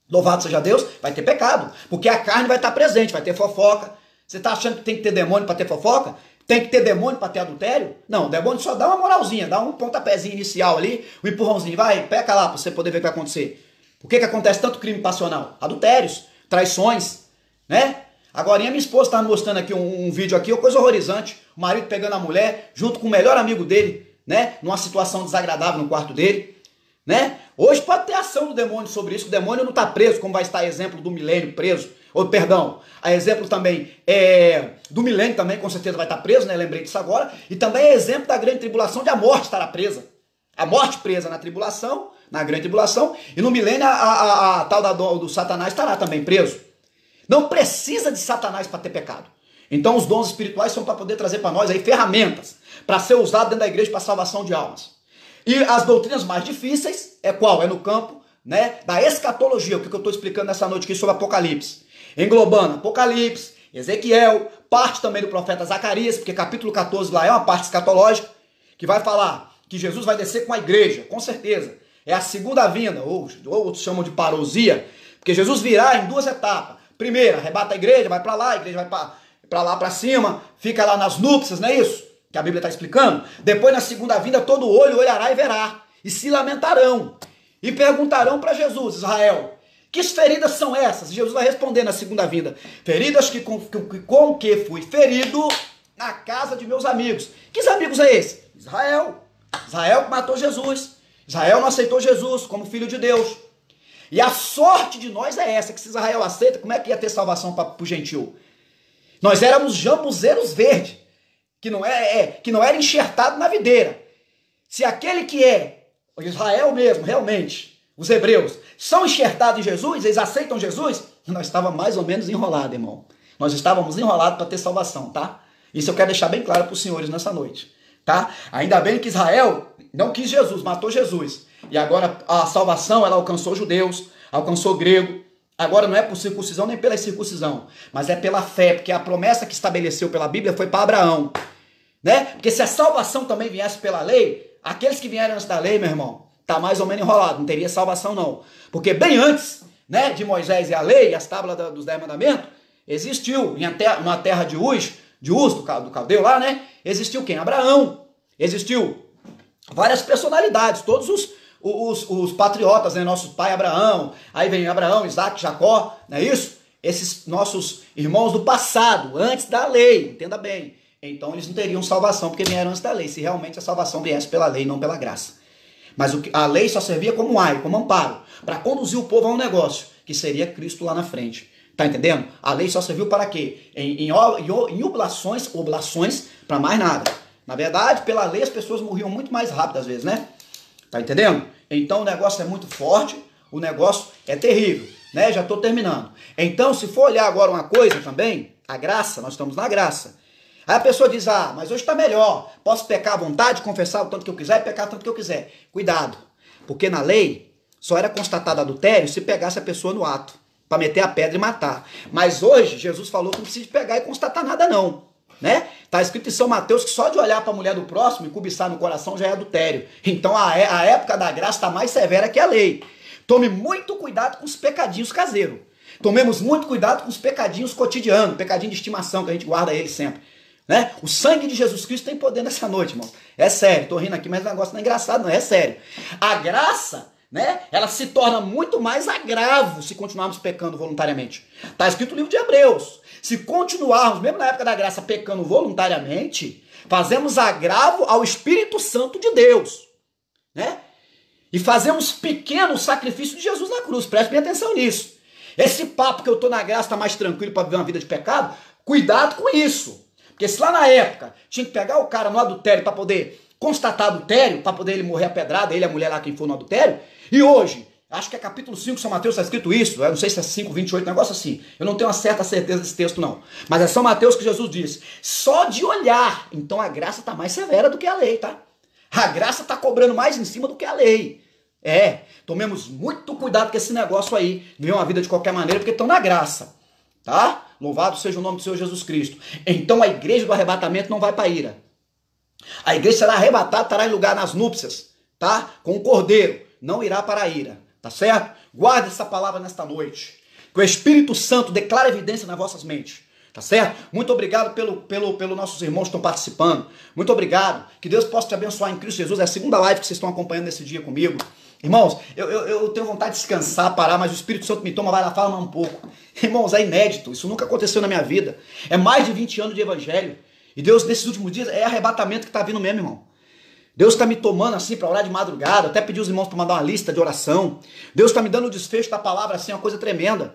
Louvado seja Deus, vai ter pecado, porque a carne vai estar presente, vai ter fofoca. Você está achando que tem que ter demônio para ter fofoca? Tem que ter demônio para ter adultério? Não, o demônio só dá uma moralzinha, dá um pontapézinho inicial ali, um empurrãozinho, vai, peca lá para você poder ver o que vai acontecer. Por que acontece tanto crime passional? Adultérios, traições, né? Agora, minha esposa está mostrando aqui um vídeo aqui, uma coisa horrorizante, o marido pegando a mulher, junto com o melhor amigo dele, né? Numa situação desagradável no quarto dele, né? Hoje pode ter ação do demônio sobre isso, o demônio não está preso, como vai estar exemplo do milênio preso, ou perdão, a exemplo também do milênio também, com certeza vai estar preso, né? Lembrei disso agora, e também é exemplo da grande tribulação, de a morte estará presa, a morte presa na tribulação, na grande tribulação, e no milênio a tal do Satanás estará também preso. Não precisa de Satanás para ter pecado. Então os dons espirituais são para poder trazer para nós aí ferramentas para ser usado dentro da igreja para salvação de almas. E as doutrinas mais difíceis é qual? É no campo, né, da escatologia, o que eu estou explicando nessa noite aqui sobre Apocalipse. Englobando Apocalipse, Ezequiel, parte também do profeta Zacarias, porque capítulo 14 lá é uma parte escatológica, que vai falar que Jesus vai descer com a igreja, com certeza. É a segunda vinda, ou outros chamam de parousia, porque Jesus virá em duas etapas. Primeiro, arrebata a igreja, vai para lá, a igreja vai para lá para cima, fica lá nas núpcias, não é isso? Que a Bíblia está explicando. Depois, na segunda vinda, todo olho olhará e verá, e se lamentarão, e perguntarão para Jesus, Israel, que feridas são essas? E Jesus vai responder na segunda vinda, feridas com que fui ferido na casa de meus amigos. Que amigos é esse? Israel. Israel que matou Jesus. Israel não aceitou Jesus como filho de Deus. E a sorte de nós é essa, que se Israel aceita, como é que ia ter salvação para o gentil? Nós éramos jambuzeiros verdes, que não era enxertado na videira. Se aquele que é Israel mesmo, realmente, os hebreus, são enxertados em Jesus, eles aceitam Jesus, nós estávamos mais ou menos enrolados, irmão. Nós estávamos enrolados para ter salvação, tá? Isso eu quero deixar bem claro para os senhores nessa noite, tá? Ainda bem que Israel não quis Jesus, matou Jesus. E agora a salvação, ela alcançou judeus, alcançou grego. Agora não é por circuncisão nem pela circuncisão, mas é pela fé, porque a promessa que estabeleceu pela Bíblia foi para Abraão, né? Porque se a salvação também viesse pela lei, aqueles que vieram antes da lei, meu irmão, tá mais ou menos enrolado, não teria salvação não. Porque bem antes, né, de Moisés e a lei, as tábuas dos 10 mandamentos, existiu na terra de Uz, do Caldeu lá, né? Existiu quem? Abraão. Existiu várias personalidades, todos os patriotas, né? Nosso pai Abraão, aí vem Abraão, Isaac, Jacó, não é isso? Esses nossos irmãos do passado, antes da lei, entenda bem. Então eles não teriam salvação porque vieram antes da lei, se realmente a salvação viesse pela lei, não pela graça. Mas a lei só servia como aio, como amparo, para conduzir o povo a um negócio, que seria Cristo lá na frente. Tá entendendo? A lei só serviu para quê? Em oblações, para mais nada. Na verdade, pela lei as pessoas morriam muito mais rápido às vezes, né? Tá entendendo? Então o negócio é muito forte, o negócio é terrível, né? Já estou terminando. Então, se for olhar agora uma coisa também, a graça, nós estamos na graça. Aí a pessoa diz, mas hoje está melhor, posso pecar à vontade, confessar o tanto que eu quiser e pecar o tanto que eu quiser. Cuidado, porque na lei só era constatado adultério se pegasse a pessoa no ato, para meter a pedra e matar. Mas hoje, Jesus falou que não precisa pegar e constatar nada não, né? Está escrito em São Mateus que só de olhar para a mulher do próximo e cobiçar no coração já é adultério. Então a época da graça está mais severa que a lei. Tome muito cuidado com os pecadinhos caseiros. Tomemos muito cuidado com os pecadinhos cotidianos, pecadinho de estimação, que a gente guarda ele sempre. Né? O sangue de Jesus Cristo tem poder nessa noite, irmão. É sério, tô rindo aqui, mas o negócio não é engraçado, não, é sério. A graça, né, ela se torna muito mais agravo se continuarmos pecando voluntariamente. Está escrito no livro de Hebreus. Se continuarmos, mesmo na época da graça, pecando voluntariamente, fazemos agravo ao Espírito Santo de Deus, né? E fazemos pequeno sacrifício de Jesus na cruz. Preste bem atenção nisso. Esse papo que eu tô na graça, está mais tranquilo para viver uma vida de pecado, cuidado com isso. Porque se lá na época tinha que pegar o cara no adultério para poder constatar adultério, para poder ele morrer a pedrada, ele e a mulher lá quem for no adultério, e hoje, acho que é capítulo 5, São Mateus está escrito isso, eu não sei se é 5, 28, negócio assim, eu não tenho uma certa certeza desse texto não, mas é São Mateus que Jesus disse, só de olhar, então a graça está mais severa do que a lei, tá? A graça está cobrando mais em cima do que a lei. Tomemos muito cuidado com esse negócio aí, viver uma vida de qualquer maneira, porque estão na graça, tá? Louvado seja o nome do Senhor Jesus Cristo. Então a igreja do arrebatamento não vai para a ira. A igreja será arrebatada, estará em lugar nas núpcias, tá? Com o cordeiro, não irá para a ira, tá certo? Guarde essa palavra nesta noite. Que o Espírito Santo declare evidência nas vossas mentes, tá certo? Muito obrigado pelo nossos irmãos que estão participando. Muito obrigado. Que Deus possa te abençoar em Cristo Jesus. É a segunda live que vocês estão acompanhando nesse dia comigo. Irmãos, eu tenho vontade de descansar, parar, mas o Espírito Santo me toma, vai lá, fala mais um pouco. Irmãos, é inédito, isso nunca aconteceu na minha vida. É mais de 20 anos de evangelho. E Deus, nesses últimos dias, é arrebatamento que está vindo mesmo, irmão. Deus está me tomando assim para orar de madrugada, até pedi os irmãos para mandar uma lista de oração. Deus está me dando o desfecho da palavra assim, uma coisa tremenda.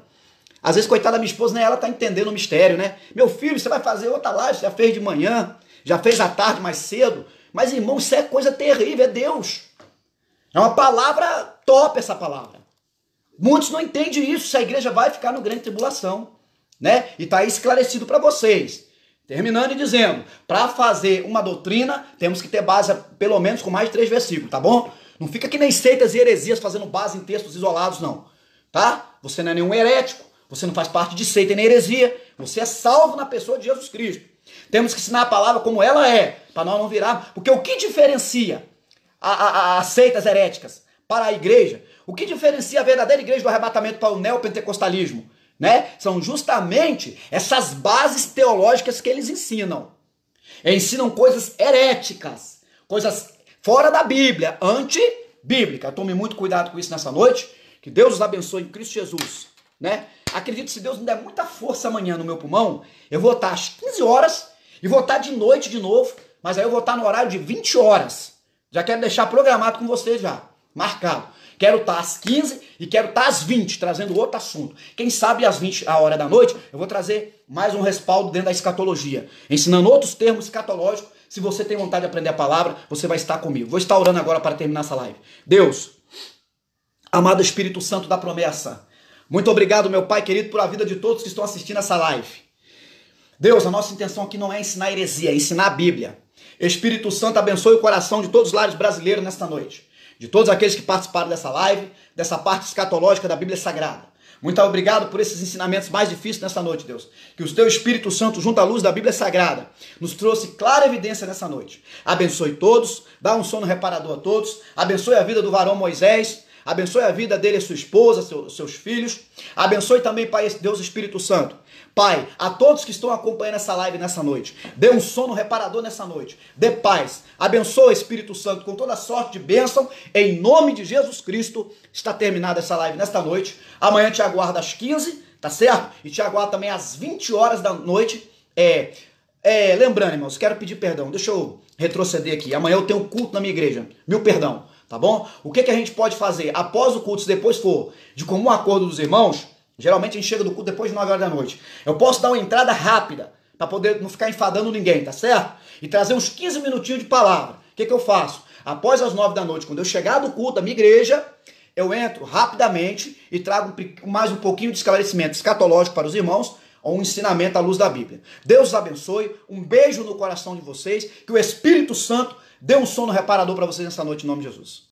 Às vezes, coitada da minha esposa, nem ela está entendendo o mistério, né? Meu filho, você vai fazer outra live, você já fez de manhã, já fez à tarde mais cedo. Mas, irmão, isso é coisa terrível, é Deus. É uma palavra top essa palavra. Muitos não entendem isso, se a igreja vai ficar no grande tribulação, né? E está aí esclarecido para vocês. Terminando e dizendo, para fazer uma doutrina, temos que ter base pelo menos com mais de 3 versículos, tá bom? Não fica que nem seitas e heresias fazendo base em textos isolados, não. Tá? Você não é nenhum herético, você não faz parte de seita nem heresia, você é salvo na pessoa de Jesus Cristo. Temos que ensinar a palavra como ela é, para nós não virarmos. Porque o que diferencia as seitas heréticas para a igreja, o que diferencia a verdadeira igreja do arrebatamento para o neopentecostalismo, né? São justamente essas bases teológicas que eles ensinam. Eles ensinam coisas heréticas, coisas fora da Bíblia, antibíblica. Tome muito cuidado com isso nessa noite. Que Deus os abençoe em Cristo Jesus, né? Acredito que se Deus me der muita força amanhã no meu pulmão, eu vou estar às 15 horas e vou estar de noite de novo, mas aí eu vou estar no horário de 20 horas. Já quero deixar programado com vocês já, marcado. Quero estar às 15 e quero estar às 20, trazendo outro assunto. Quem sabe às 20, a hora da noite, eu vou trazer mais um respaldo dentro da escatologia, ensinando outros termos escatológicos. Se você tem vontade de aprender a palavra, você vai estar comigo. Vou estar orando agora para terminar essa live. Deus, amado Espírito Santo da promessa, muito obrigado, meu Pai querido, por a vida de todos que estão assistindo essa live. Deus, a nossa intenção aqui não é ensinar heresia, é ensinar a Bíblia. Espírito Santo, abençoe o coração de todos os lares brasileiros nesta noite. De todos aqueles que participaram dessa live, dessa parte escatológica da Bíblia Sagrada. Muito obrigado por esses ensinamentos mais difíceis nessa noite, Deus. Que o teu Espírito Santo, junto à luz da Bíblia Sagrada, nos trouxe clara evidência nessa noite. Abençoe todos, dá um sono reparador a todos, abençoe a vida do varão Moisés, abençoe a vida dele e sua esposa, seus filhos. Abençoe também, Pai, Deus Espírito Santo. Pai, a todos que estão acompanhando essa live nessa noite, dê um sono reparador nessa noite. Dê paz. Abençoe, Espírito Santo, com toda sorte de bênção. Em nome de Jesus Cristo, está terminada essa live nesta noite. Amanhã te aguardo às 15, tá certo? E te aguardo também às 20 horas da noite. Lembrando, irmãos, quero pedir perdão. Deixa eu retroceder aqui. Amanhã eu tenho um culto na minha igreja. Mil perdão. Tá bom? O que a gente pode fazer após o culto, se depois for de comum acordo dos irmãos, geralmente a gente chega do culto depois de 9 horas da noite. Eu posso dar uma entrada rápida, para poder não ficar enfadando ninguém, tá certo? E trazer uns 15 minutinhos de palavra. O que eu faço? Após as 9 da noite, quando eu chegar do culto da minha igreja, eu entro rapidamente e trago mais um pouquinho de esclarecimento escatológico para os irmãos, ou um ensinamento à luz da Bíblia. Deus os abençoe, um beijo no coração de vocês, que o Espírito Santo dê um sono reparador para vocês nessa noite, em nome de Jesus.